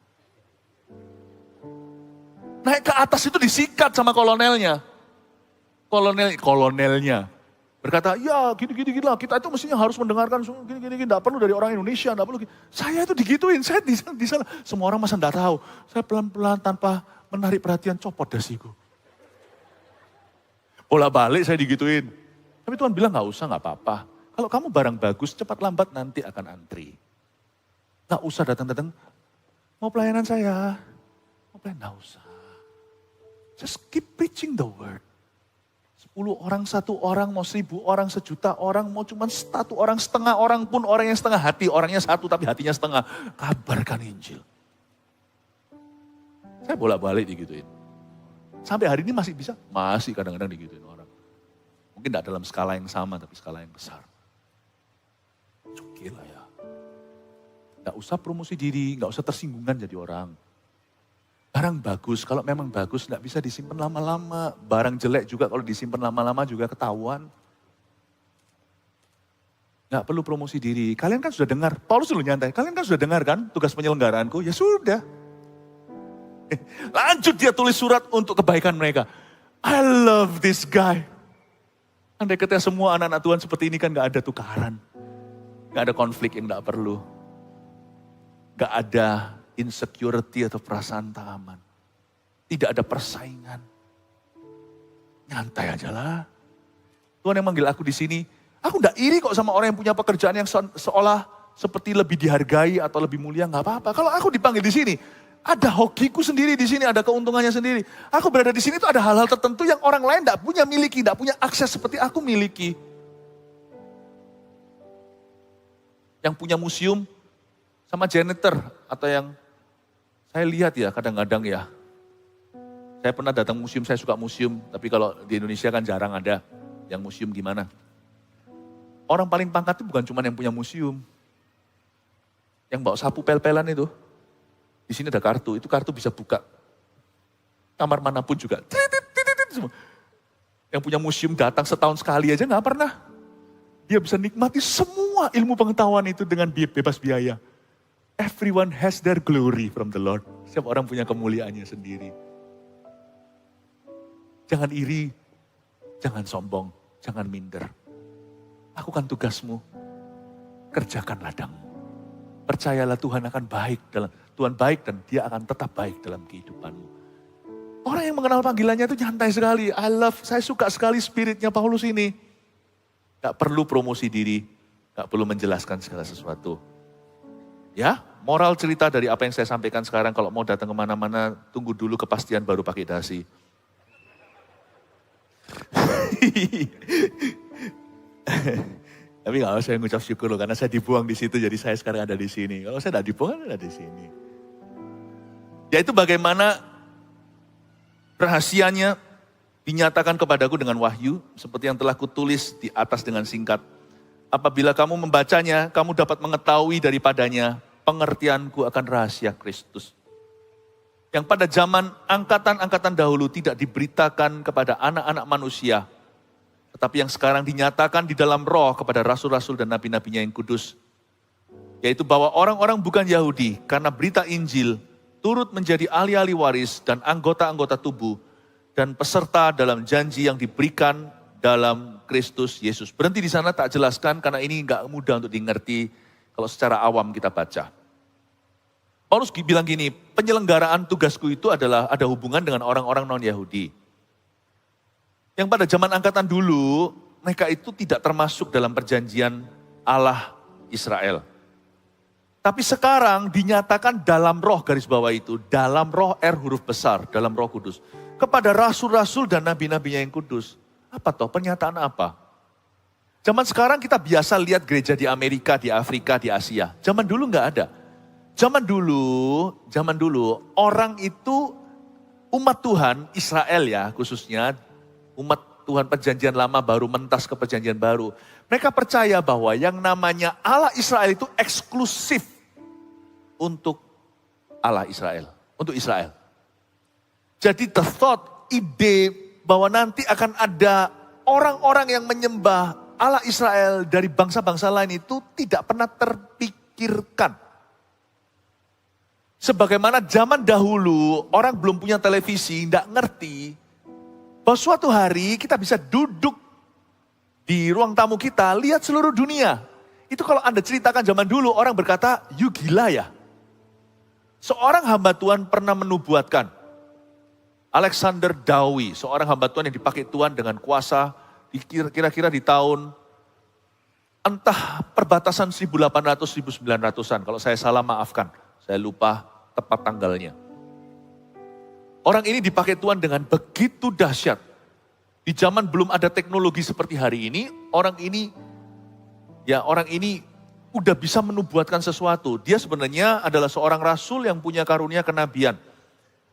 A: Naik ke atas itu disikat sama kolonelnya. Kolonelnya berkata, ya gini lah, kita itu mestinya harus mendengarkan gini, enggak perlu dari orang Indonesia, enggak perlu. Saya itu digituin, saya di sana. Semua orang masa enggak tahu. Saya pelan-pelan tanpa menarik perhatian, copot dasiku. Bolak-balik saya digituin. Tapi Tuhan bilang enggak usah, enggak apa-apa. Kalau kamu barang bagus, cepat lambat nanti akan antri. Enggak usah datang-datang, mau pelayanan saya. Mau pelayanan, enggak usah. Just keep preaching the word. 10 orang, 1 orang, mau 1000 orang, 1.000.000 orang, mau cuma 1 orang, setengah orang pun, orang yang setengah hati, orangnya 1 tapi hatinya setengah. Kabarkan Injil. Saya bolak-balik digituin. Sampai hari ini masih bisa? Masih kadang-kadang digituin orang. Mungkin tidak dalam skala yang sama, tapi skala yang besar. Oke lah ya. Tidak usah promosi diri, nggak usah tersinggungan jadi orang. Barang bagus, kalau memang bagus nggak bisa disimpan lama-lama. Barang jelek juga kalau disimpan lama-lama juga ketahuan. Nggak perlu promosi diri. Kalian kan sudah dengar, Paulus dulu nyantai, kalian kan sudah dengar kan tugas penyelenggaraanku? Ya sudah. Lanjut dia tulis surat untuk kebaikan mereka. I love this guy. Andai kata semua anak-anak Tuhan seperti ini kan nggak ada tukaran. Nggak ada konflik yang nggak perlu. Nggak ada insecurity atau perasaan tak aman. Tidak ada persaingan. Nyantai aja lah. Tuhan yang manggil aku di sini. Aku enggak iri kok sama orang yang punya pekerjaan yang seolah seperti lebih dihargai atau lebih mulia. Enggak apa-apa. Kalau aku dipanggil di sini, ada hokiku sendiri di sini, ada keuntungannya sendiri. Aku berada di sini itu ada hal-hal tertentu yang orang lain enggak punya miliki, enggak punya akses seperti aku miliki. Yang punya museum sama janitor atau yang saya lihat ya kadang-kadang ya. Saya pernah datang museum, saya suka museum. Tapi kalau di Indonesia kan jarang ada yang museum gimana. Orang paling pangkat itu bukan cuma yang punya museum. Yang bawa sapu pel-pelan itu. Di sini ada kartu, itu kartu bisa buka. Kamar manapun juga. Yang punya museum datang setahun sekali aja gak pernah. Dia bisa nikmati semua ilmu pengetahuan itu dengan bebas biaya. Everyone has their glory from the Lord. Setiap orang punya kemuliaannya sendiri. Jangan iri, jangan sombong, jangan minder. Lakukan tugasmu, kerjakan ladangmu. Percayalah Tuhan akan baik Tuhan baik dan dia akan tetap baik dalam kehidupanmu. Orang yang mengenal panggilannya itu nyantai sekali. Saya suka sekali spiritnya Paulus ini. Gak perlu promosi diri, gak perlu menjelaskan segala sesuatu. Ya, moral cerita dari apa yang saya sampaikan sekarang, kalau mau datang kemana-mana, tunggu dulu kepastian baru pakai dasi. Tapi kalau saya ngucap syukur loh, karena saya dibuang di situ, jadi saya sekarang ada di sini. Kalau saya tidak dibuang, ada di sini. Yaitu bagaimana rahasianya dinyatakan kepadaku dengan wahyu, seperti yang telah kutulis di atas dengan singkat. Apabila kamu membacanya, kamu dapat mengetahui daripadanya pengertianku akan rahasia Kristus. Yang pada zaman angkatan-angkatan dahulu tidak diberitakan kepada anak-anak manusia, tetapi yang sekarang dinyatakan di dalam roh kepada rasul-rasul dan nabi-nabinya yang kudus. Yaitu bahwa orang-orang bukan Yahudi karena berita Injil turut menjadi ahli-ahli waris dan anggota-anggota tubuh dan peserta dalam janji yang diberikan dalam Kristus Yesus. Berhenti di sana, tak jelaskan karena ini enggak mudah untuk dimengerti kalau secara awam kita baca. Paulus bilang gini, penyelenggaraan tugasku itu adalah ada hubungan dengan orang-orang non-Yahudi. Yang pada zaman angkatan dulu, mereka itu tidak termasuk dalam perjanjian Allah Israel. Tapi sekarang dinyatakan dalam roh, garis bawah itu, dalam roh huruf besar, dalam Roh Kudus. Kepada rasul-rasul dan nabi-nabinya yang kudus. Apa toh? Pernyataan apa? Zaman sekarang kita biasa lihat gereja di Amerika, di Afrika, di Asia. Zaman dulu nggak ada. Zaman dulu orang itu, umat Tuhan, Israel ya khususnya, umat Tuhan perjanjian lama baru mentas ke perjanjian baru. Mereka percaya bahwa yang namanya Allah Israel itu eksklusif untuk Allah Israel, untuk Israel. Jadi the thought, ide bahwa nanti akan ada orang-orang yang menyembah Allah Israel dari bangsa-bangsa lain itu tidak pernah terpikirkan. Sebagaimana zaman dahulu orang belum punya televisi, tidak ngerti bahwa suatu hari kita bisa duduk di ruang tamu kita, lihat seluruh dunia. Itu kalau Anda ceritakan zaman dulu, orang berkata, you gila ya. Seorang hamba Tuhan pernah menubuatkan, Alexander Dowie, seorang hamba Tuhan yang dipakai Tuhan dengan kuasa, kira-kira di tahun, entah perbatasan 1800-1900-an, kalau saya salah maafkan, saya lupa tepat tanggalnya. Orang ini dipakai Tuhan dengan begitu dahsyat. Di zaman belum ada teknologi seperti hari ini, orang ini udah bisa menubuatkan sesuatu. Dia sebenarnya adalah seorang rasul yang punya karunia kenabian.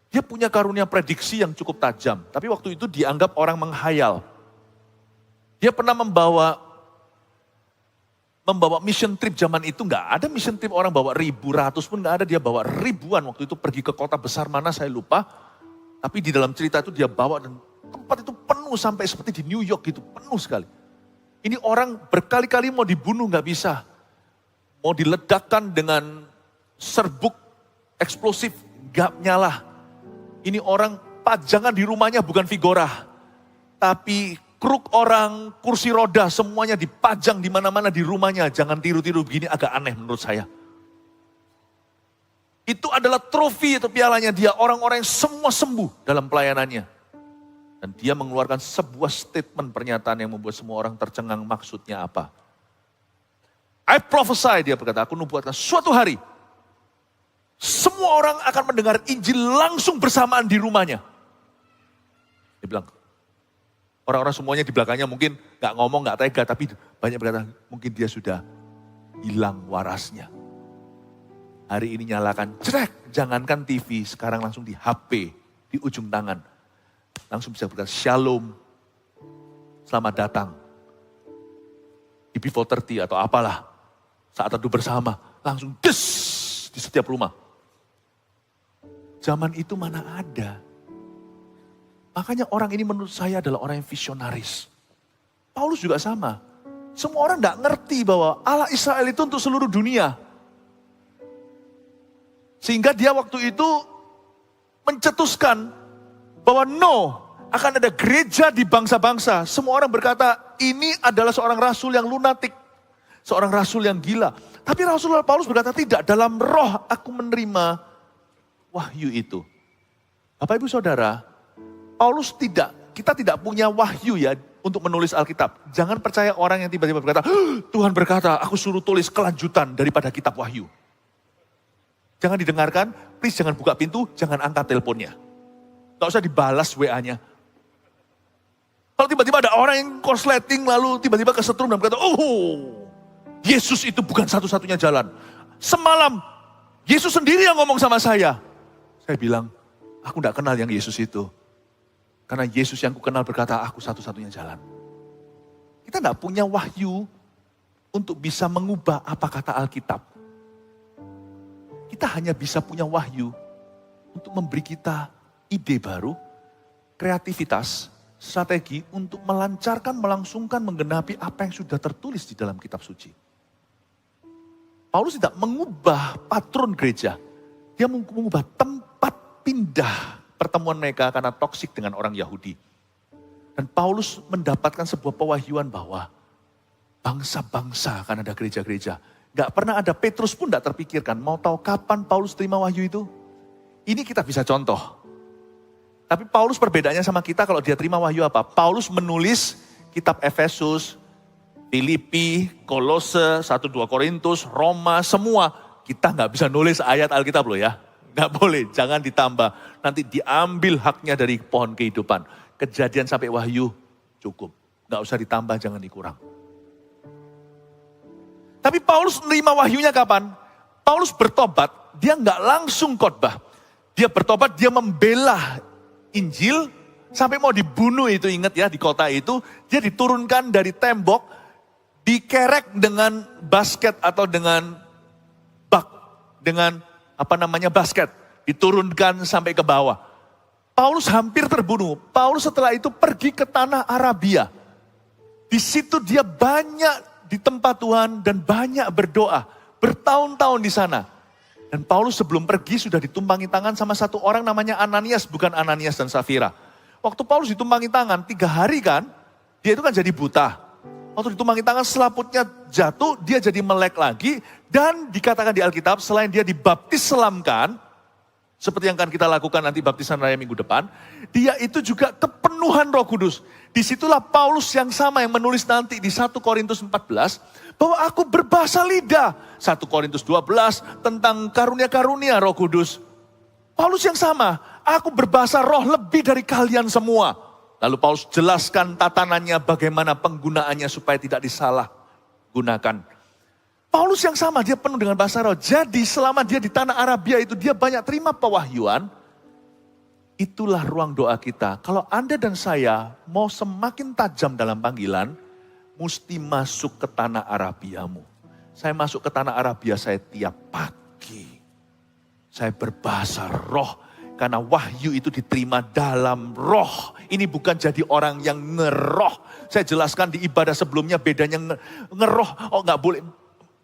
A: Dia punya karunia prediksi yang cukup tajam. Tapi waktu itu dianggap orang menghayal. Dia pernah membawa mission trip zaman itu, nggak ada mission trip orang bawa ratus pun nggak ada, dia bawa ribuan waktu itu pergi ke kota besar mana saya lupa. Tapi di dalam cerita itu dia bawa dan tempat itu penuh sampai seperti di New York gitu, penuh sekali. Ini orang berkali-kali mau dibunuh nggak bisa. Mau diledakkan dengan serbuk eksplosif, nggak nyala. Ini orang pajangan di rumahnya bukan figora, tapi kruk orang, kursi roda, semuanya dipajang di mana-mana di rumahnya. Jangan tiru-tiru begini, agak aneh menurut saya. Itu adalah trofi atau pialanya dia, orang-orang yang semua sembuh dalam pelayanannya. Dan dia mengeluarkan sebuah statement pernyataan yang membuat semua orang tercengang, maksudnya apa. I prophesy, dia berkata, aku nubuatkan suatu hari, semua orang akan mendengar Injil langsung bersamaan di rumahnya. Dia bilang, orang-orang semuanya di belakangnya mungkin gak ngomong, gak tega, tapi banyak berkata, mungkin dia sudah hilang warasnya. Hari ini nyalakan, cerek, jangankan TV, sekarang langsung di HP, di ujung tangan. Langsung bisa berkata, shalom, selamat datang. Di Before 30 atau apalah, saat teduh bersama, langsung des di setiap rumah. Zaman itu mana ada. Makanya orang ini menurut saya adalah orang yang visionaris. Paulus juga sama. Semua orang tidak ngerti bahwa Allah Israel itu untuk seluruh dunia. Sehingga dia waktu itu mencetuskan bahwa akan ada gereja di bangsa-bangsa. Semua orang berkata ini adalah seorang rasul yang lunatik. Seorang rasul yang gila. Tapi Rasul Paulus berkata tidak, dalam roh aku menerima wahyu itu. Bapak Ibu Saudara, kita tidak punya wahyu ya untuk menulis Alkitab. Jangan percaya orang yang tiba-tiba berkata, Tuhan berkata aku suruh tulis kelanjutan daripada kitab wahyu. Jangan didengarkan, please jangan buka pintu, jangan angkat teleponnya. Gak usah dibalas WA-nya. Kalau tiba-tiba ada orang yang korsleting lalu tiba-tiba kesetrum dan berkata, Yesus itu bukan satu-satunya jalan. Semalam Yesus sendiri yang ngomong sama saya. Saya bilang, aku gak kenal yang Yesus itu. Karena Yesus yang ku kenal berkata, aku satu-satunya jalan. Kita gak punya wahyu untuk bisa mengubah apa kata Alkitab. Kita hanya bisa punya wahyu untuk memberi kita ide baru, kreativitas, strategi untuk melancarkan, melangsungkan, menggenapi apa yang sudah tertulis di dalam kitab suci. Paulus tidak mengubah patron gereja. Dia mengubah tempat pindah pertemuan mereka karena toksik dengan orang Yahudi. Dan Paulus mendapatkan sebuah pewahyuan bahwa bangsa-bangsa akan ada gereja-gereja. Gak pernah ada, Petrus pun gak terpikirkan. Mau tahu kapan Paulus terima wahyu itu? Ini kita bisa contoh. Tapi Paulus perbedaannya sama kita kalau dia terima wahyu apa? Paulus menulis kitab Efesus, Filipi, Kolose, 1-2 Korintus, Roma, semua. Kita gak bisa nulis ayat Alkitab loh ya. Gak boleh, jangan ditambah. Nanti diambil haknya dari pohon kehidupan. Kejadian sampai wahyu cukup. Gak usah ditambah, jangan dikurang. Tapi Paulus menerima wahyunya kapan? Paulus bertobat, dia nggak langsung khotbah. Dia bertobat, dia membela Injil, sampai mau dibunuh itu, ingat ya, di kota itu. Dia diturunkan dari tembok, dikerek dengan basket atau dengan bak, dengan basket. Diturunkan sampai ke bawah. Paulus hampir terbunuh. Paulus setelah itu pergi ke tanah Arabia. Di situ dia banyak di tempat Tuhan dan banyak berdoa. Bertahun-tahun di sana. Dan Paulus sebelum pergi sudah ditumpangi tangan sama satu orang namanya Ananias. Bukan Ananias dan Safira. Waktu Paulus ditumpangi tangan 3 hari kan. Dia itu kan jadi buta. Waktu ditumpangi tangan selaputnya jatuh. Dia jadi melek lagi. Dan dikatakan di Alkitab selain dia dibaptis selamkan. Seperti yang akan kita lakukan nanti baptisan raya minggu depan. Dia itu juga kepenuhan Roh Kudus. Disitulah Paulus yang sama yang menulis nanti di 1 Korintus 14. Bahwa aku berbahasa lidah. 1 Korintus 12 tentang karunia-karunia Roh Kudus. Paulus yang sama. Aku berbahasa roh lebih dari kalian semua. Lalu Paulus jelaskan tatanannya bagaimana penggunaannya supaya tidak disalahgunakan. Paulus yang sama, dia penuh dengan bahasa roh. Jadi selama dia di tanah Arabia itu, dia banyak terima pewahyuan. Itulah ruang doa kita. Kalau Anda dan saya mau semakin tajam dalam panggilan, mesti masuk ke tanah Arabiamu. Saya masuk ke tanah Arabia saya tiap pagi. Saya berbahasa roh. Karena wahyu itu diterima dalam roh. Ini bukan jadi orang yang ngeroh. Saya jelaskan di ibadah sebelumnya bedanya ngeroh. Oh nggak boleh.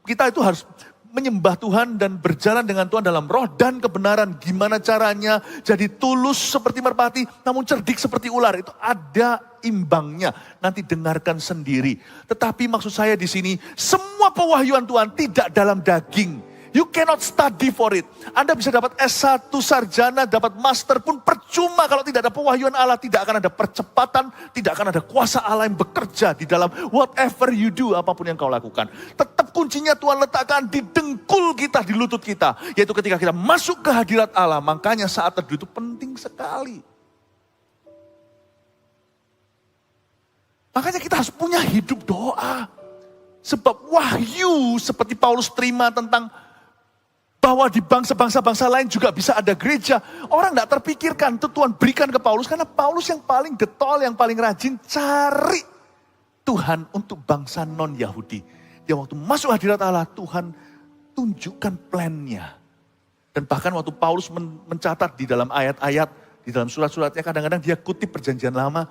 A: Kita itu harus menyembah Tuhan dan berjalan dengan Tuhan dalam roh dan kebenaran. Gimana caranya jadi tulus seperti merpati namun cerdik seperti ular. Itu ada imbangnya. Nanti dengarkan sendiri. Tetapi maksud saya di sini semua pewahyuan Tuhan tidak dalam daging. You cannot study for it. Anda bisa dapat S1 sarjana, dapat master pun percuma kalau tidak ada pewahyuan Allah. Tidak akan ada percepatan, tidak akan ada kuasa Allah yang bekerja di dalam whatever you do, apapun yang kau lakukan. Tetap kuncinya Tuhan letakkan di dengkul kita, di lutut kita. Yaitu ketika kita masuk ke hadirat Allah, makanya saat teduh itu penting sekali. Makanya kita harus punya hidup doa. Sebab wahyu seperti Paulus terima tentang bahwa di bangsa-bangsa lain juga bisa ada gereja. Orang tidak terpikirkan, itu Tuhan berikan ke Paulus. Karena Paulus yang paling getol, yang paling rajin cari Tuhan untuk bangsa non-Yahudi. Dia waktu masuk hadirat Allah, Tuhan tunjukkan plan-nya. Dan bahkan waktu Paulus mencatat di dalam ayat-ayat, di dalam surat-suratnya, kadang-kadang dia kutip perjanjian lama.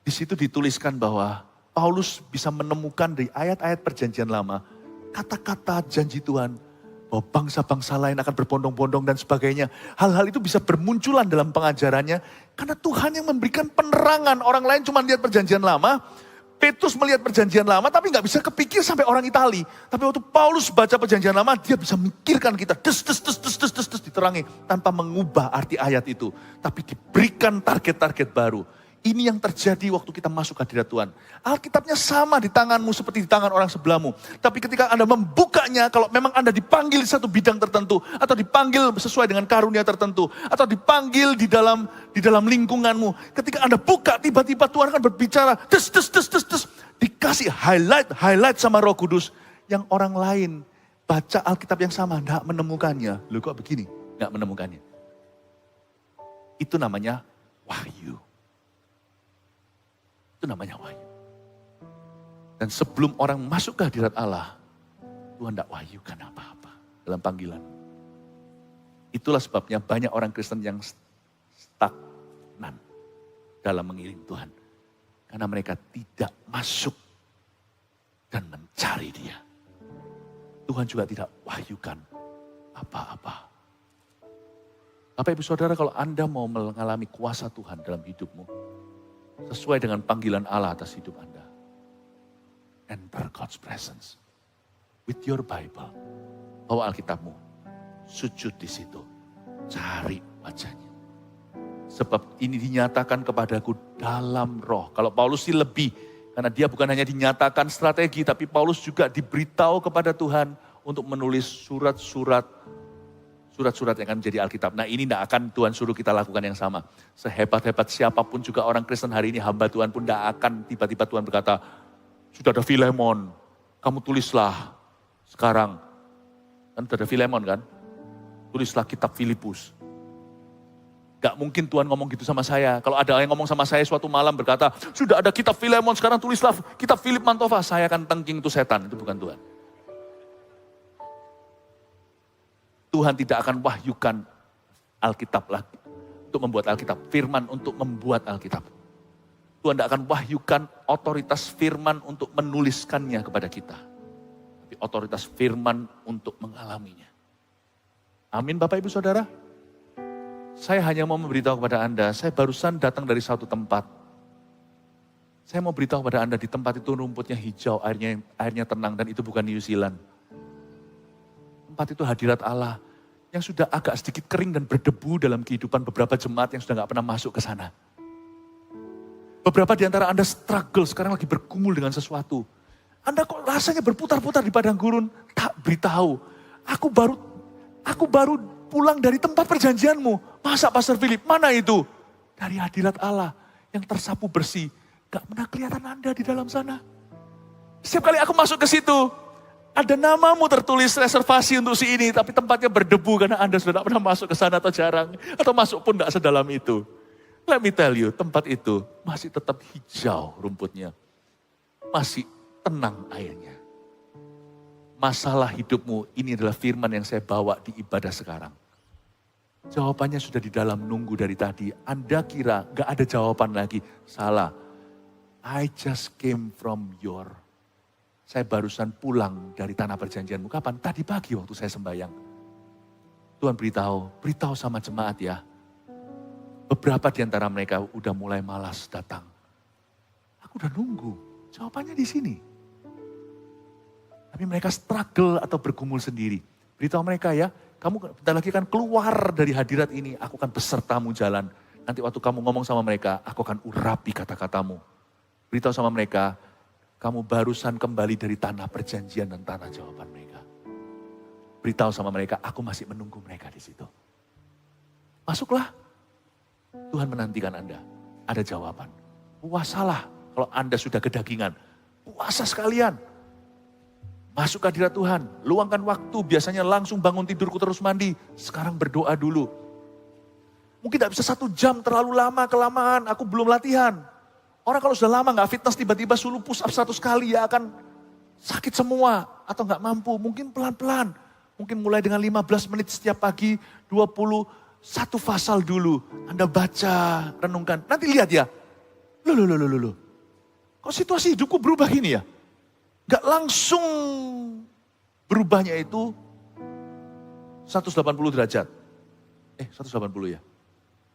A: Di situ dituliskan bahwa Paulus bisa menemukan dari ayat-ayat perjanjian lama, kata-kata janji Tuhan, bahwa bangsa-bangsa lain akan berbondong-bondong dan sebagainya. Hal-hal itu bisa bermunculan dalam pengajarannya. Karena Tuhan yang memberikan penerangan. Orang lain cuma lihat perjanjian lama. Petrus melihat perjanjian lama tapi gak bisa kepikir sampai orang Itali. Tapi waktu Paulus baca perjanjian lama, dia bisa mikirkan kita. Des, diterangi. Tanpa mengubah arti ayat itu. Tapi diberikan target-target baru. Ini yang terjadi waktu kita masuk hadirat Tuhan. Alkitabnya sama di tanganmu seperti di tangan orang sebelahmu. Tapi ketika Anda membukanya, kalau memang Anda dipanggil di satu bidang tertentu, atau dipanggil sesuai dengan karunia tertentu, atau dipanggil di dalam lingkunganmu. Ketika Anda buka, tiba-tiba Tuhan akan berbicara, des. Dikasih highlight sama Roh Kudus. Yang orang lain baca Alkitab yang sama, tidak menemukannya. Loh kok begini? Tidak menemukannya. Itu namanya wahyu. Itu namanya wahyu. Dan sebelum orang masuk ke hadirat Allah, Tuhan tidak wahyukan apa-apa dalam panggilan. Itulah sebabnya banyak orang Kristen yang stagnan dalam mengiring Tuhan. Karena mereka tidak masuk dan mencari Dia. Tuhan juga tidak wahyukan apa-apa. Bapak Ibu Saudara, kalau Anda mau mengalami kuasa Tuhan dalam hidupmu, sesuai dengan panggilan Allah atas hidup Anda. Enter God's presence. With your Bible. Bawa Alkitabmu. Sujud di situ. Cari wajahnya. Sebab ini dinyatakan kepadaku dalam roh. Kalau Paulus sih lebih. Karena dia bukan hanya dinyatakan strategi. Tapi Paulus juga diberitahu kepada Tuhan. Untuk menulis surat-surat yang akan menjadi Alkitab. Nah ini tidak akan Tuhan suruh kita lakukan yang sama. Sehebat-hebat siapapun juga orang Kristen hari ini, hamba Tuhan pun tidak akan tiba-tiba Tuhan berkata, sudah ada Filemon, kamu tulislah sekarang
B: Kan sudah ada Filemon kan? Tulislah kitab Filipus. Gak mungkin Tuhan ngomong gitu sama saya. Kalau ada yang ngomong sama saya suatu malam berkata, sudah ada kitab Filemon, sekarang tulislah kitab Philip Mantova. Saya akan tengking itu setan, itu bukan Tuhan. Tuhan tidak akan wahyukan Alkitab lagi untuk membuat Alkitab. Firman untuk membuat Alkitab. Tuhan tidak akan wahyukan otoritas firman untuk menuliskannya kepada kita. Tapi otoritas firman untuk mengalaminya. Amin Bapak Ibu Saudara. Saya hanya mau memberitahu kepada Anda, saya barusan datang dari suatu tempat. Saya mau beritahu kepada Anda, di tempat itu rumputnya hijau, airnya tenang, dan itu bukan New Zealand. Tempat itu hadirat Allah, yang sudah agak sedikit kering dan berdebu dalam kehidupan beberapa jemaat yang sudah gak pernah masuk ke sana. Beberapa di antara Anda struggle, sekarang lagi bergumul dengan sesuatu. Anda kok rasanya berputar-putar di padang gurun, tak beritahu. Aku baru pulang dari tempat perjanjianmu. Masa Pastor Philip, mana itu? Dari hadirat Allah yang tersapu bersih. Gak pernah kelihatan Anda di dalam sana. Setiap kali aku masuk ke situ, ada namamu tertulis reservasi untuk si ini, tapi tempatnya berdebu karena Anda sudah tidak pernah masuk ke sana atau jarang. Atau masuk pun tidak sedalam itu. Let me tell you, tempat itu masih tetap hijau rumputnya. Masih tenang airnya. Masalah hidupmu, ini adalah firman yang saya bawa di ibadah sekarang. Jawabannya sudah di dalam nunggu dari tadi. Anda kira gak ada jawaban lagi. Salah. I just came from your. Saya barusan pulang dari tanah perjanjianmu. Kapan? Tadi pagi waktu saya sembahyang. Tuhan beritahu sama jemaat ya. Beberapa di antara mereka udah mulai malas datang. Aku udah nunggu. Jawabannya di sini. Tapi mereka struggle atau bergumul sendiri. Beritahu mereka ya. Kamu bentar lagi kan keluar dari hadirat ini, aku akan besertamu jalan. Nanti waktu kamu ngomong sama mereka, aku akan urapi kata-katamu. Beritahu sama mereka, kamu barusan kembali dari tanah perjanjian dan tanah jawaban mereka. Beritahu sama mereka, aku masih menunggu mereka di situ. Masuklah, Tuhan menantikan Anda. Ada jawaban. Puasalah kalau Anda sudah kedagingan. Puasa sekalian. Masuk ke hadirat Tuhan, luangkan waktu, biasanya langsung bangun tidurku terus mandi. Sekarang berdoa dulu. Mungkin tidak bisa 1 jam, terlalu lama, kelamaan, aku belum latihan. Orang kalau sudah lama gak fitness, tiba-tiba suruh push up 100 kali ya akan sakit semua. Atau gak mampu, mungkin pelan-pelan. Mungkin mulai dengan 15 menit setiap pagi, 21 pasal dulu. Anda baca, renungkan, nanti lihat ya. Loh. Kok situasi hidupku berubah gini ya? Gak langsung berubahnya itu 180 derajat. 180 ya.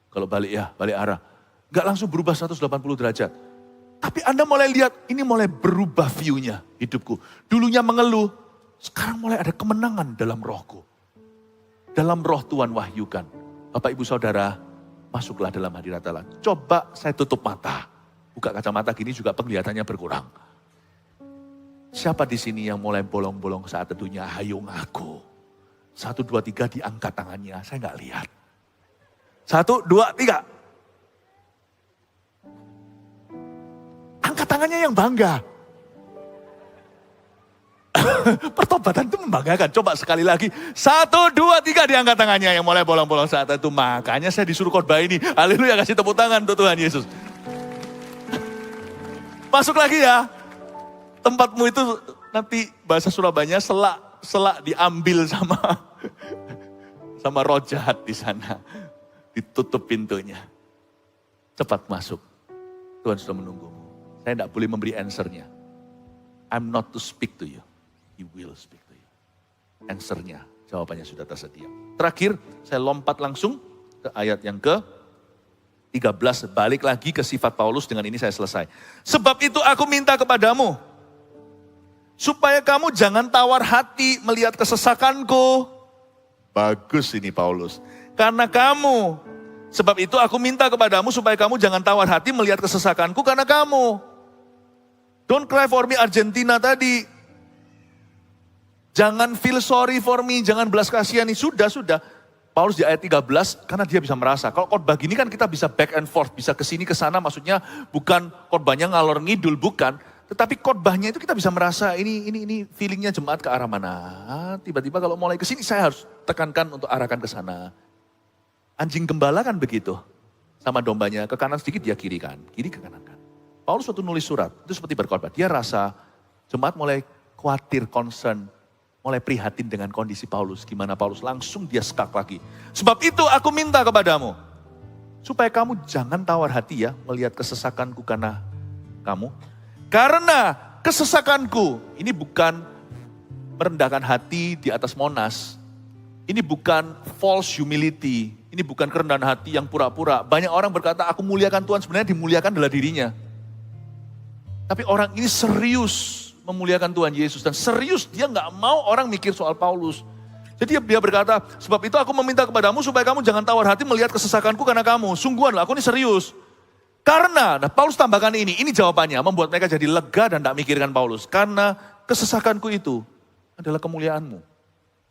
B: Kalau balik arah. Gak langsung berubah 180 derajat. Tapi Anda mulai lihat, ini mulai berubah view-nya hidupku. Dulunya mengeluh, sekarang mulai ada kemenangan dalam rohku. Dalam roh Tuhan wahyukan. Bapak Ibu Saudara, masuklah dalam hadirat Allah. Coba saya tutup mata. Buka kacamata gini juga penglihatannya berkurang. Siapa di sini yang mulai bolong-bolong saat teduhnya, hayo ngaku. 1, 2, 3 diangkat tangannya, saya nggak lihat. 1, 2, 3. Angkat tangannya yang bangga. Pertobatan itu membanggakan. Coba sekali lagi. 1, 2, 3 diangkat tangannya yang mulai bolong-bolong saat itu. Makanya saya disuruh khotbah ini. Haleluya, kasih tepuk tangan untuk Tuhan Yesus. Masuk lagi ya. Tempatmu itu nanti bahasa Surabayanya selak diambil sama roh jahat di sana. Ditutup pintunya. Cepat masuk. Tuhan sudah menunggumu. Saya tidak boleh memberi answer-nya. I'm not to speak to you. He will speak to you. Answer-nya, jawabannya sudah tersedia. Terakhir, saya lompat langsung ke ayat yang ke-13. Balik lagi ke sifat Paulus, dengan ini saya selesai. Sebab itu aku minta kepadamu, supaya kamu jangan tawar hati melihat kesesakanku. Bagus ini Paulus. Sebab itu aku minta kepadamu supaya kamu jangan tawar hati melihat kesesakanku karena kamu. Don't cry for me Argentina tadi. Jangan feel sorry for me, jangan belas kasihani. Sudah. Paulus di ayat 13, karena dia bisa merasa. Kalau khotbah gini kan kita bisa back and forth, bisa kesini kesana, maksudnya bukan khotbahnya ngalor ngidul, bukan. Tetapi khotbahnya itu kita bisa merasa ini feelingnya jemaat ke arah mana. Tiba-tiba kalau mulai ke sini saya harus tekankan untuk arahkan ke sana. Anjing gembala kan begitu. Sama dombanya, ke kanan sedikit dia kiri kan. Kiri ke kanan kan. Paulus waktu nulis surat, itu seperti berkhotbah. Dia rasa jemaat mulai khawatir, concern. Mulai prihatin dengan kondisi Paulus. Gimana Paulus, langsung dia skak lagi. Sebab itu aku minta kepadamu. Supaya kamu jangan tawar hati ya melihat kesesakanku karena kamu. Karena kesesakanku, ini bukan merendahkan hati di atas Monas. Ini bukan false humility. Ini bukan kerendahan hati yang pura-pura. Banyak orang berkata, aku muliakan Tuhan, sebenarnya dimuliakan adalah dirinya. Tapi orang ini serius memuliakan Tuhan Yesus. Dan serius, dia nggak mau orang mikir soal Paulus. Jadi dia berkata, sebab itu aku meminta kepadamu supaya kamu jangan tawar hati melihat kesesakanku karena kamu. Sungguhan lah, aku ini serius. Karena, Paulus tambahkan ini jawabannya, membuat mereka jadi lega dan tidak mikirkan Paulus. Karena kesesakanku itu adalah kemuliaanmu.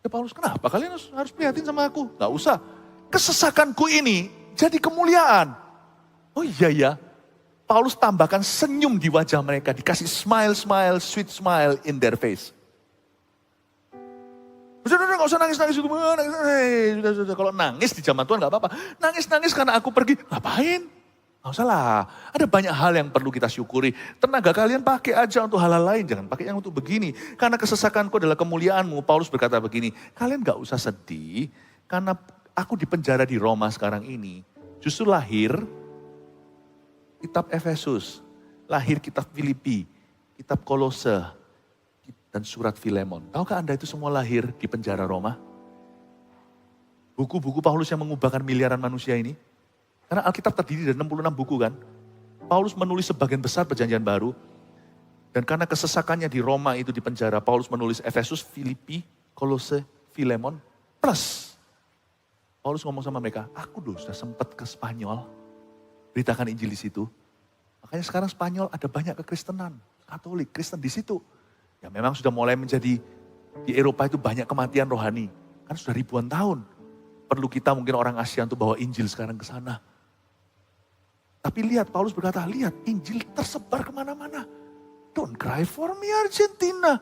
B: Ya Paulus, kenapa kalian harus prihatin sama aku? Gak usah. Kesesakanku ini jadi kemuliaan. Oh iya ya, Paulus tambahkan senyum di wajah mereka, dikasih smile, sweet smile in their face. Sudah, gak usah nangis itu. Sudah. Kalau nangis di zaman Tuhan gak apa-apa. Nangis karena aku pergi, ngapain? Gak usah lah, ada banyak hal yang perlu kita syukuri. Tenaga kalian pakai aja untuk hal-hal lain, jangan pakai yang untuk begini. Karena kesesakanku adalah kemuliaanmu. Paulus berkata begini, kalian gak usah sedih, karena aku di penjara di Roma sekarang ini. Justru lahir kitab Efesus, lahir kitab Filipi, kitab Kolose, dan surat Filemon. Tahukah Anda itu semua lahir di penjara Roma? Buku-buku Paulus yang mengubahkan miliaran manusia ini. Karena Alkitab terdiri dari 66 buku kan. Paulus menulis sebagian besar perjanjian baru. Dan karena kesesakannya di Roma itu di penjara, Paulus menulis Efesus, Filipi, Kolose, Filemon. Plus, Paulus ngomong sama mereka, aku sudah sempat ke Spanyol. Beritakan Injil di situ. Makanya sekarang Spanyol ada banyak kekristenan. Katolik, Kristen di situ. Ya memang sudah mulai menjadi, di Eropa itu banyak kematian rohani. Kan sudah ribuan tahun. Perlu kita mungkin orang Asia untuk bawa Injil sekarang ke sana. Tapi lihat, Paulus berkata, lihat Injil tersebar kemana-mana. Don't cry for me Argentina.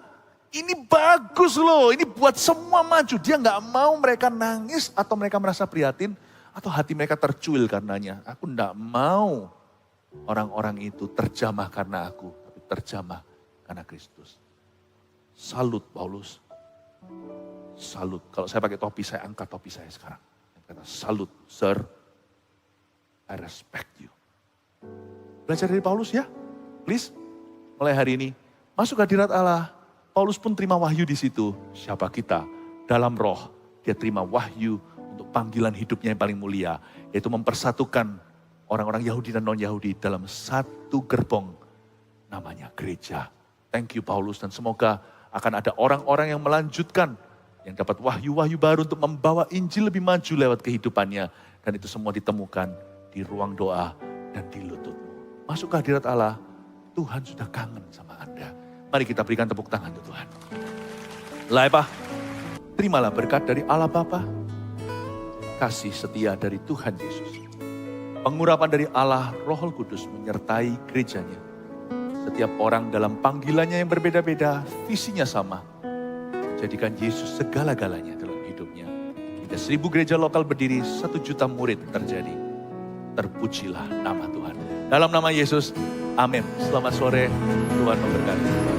B: Ini bagus loh, ini buat semua maju. Dia gak mau mereka nangis atau mereka merasa prihatin. Atau hati mereka tercuil karenanya. Aku gak mau orang-orang itu terjamah karena aku. Tapi terjamah karena Kristus. Salut Paulus. Salut. Kalau saya pakai topi, saya angkat topi saya sekarang. Saya kata, salut, sir. I respect you. Belajar dari Paulus ya, please. Mulai hari ini, masuk hadirat Allah. Paulus pun terima wahyu di situ. Siapa kita? Dalam roh, dia terima wahyu untuk panggilan hidupnya yang paling mulia. Yaitu mempersatukan orang-orang Yahudi dan non-Yahudi dalam satu gerbong. Namanya gereja. Thank you Paulus, dan semoga akan ada orang-orang yang melanjutkan. Yang dapat wahyu-wahyu baru untuk membawa Injil lebih maju lewat kehidupannya. Dan itu semua ditemukan di ruang doa dan di lututmu. Masuk ke hadirat Allah, Tuhan sudah kangen sama Anda. Mari kita berikan tepuk tangan untuk Tuhan. Laipah, terimalah berkat dari Allah Bapa, kasih setia dari Tuhan Yesus, pengurapan dari Allah Roh Kudus menyertai gerejanya. Setiap orang dalam panggilannya yang berbeda-beda, visinya sama. Jadikan Yesus segala-galanya dalam hidupnya. Hingga 1000 gereja lokal berdiri, 1 juta murid terjadi. Terpujilah nama Tuhan. Dalam nama Yesus, amin. Selamat sore, Tuhan memberkati.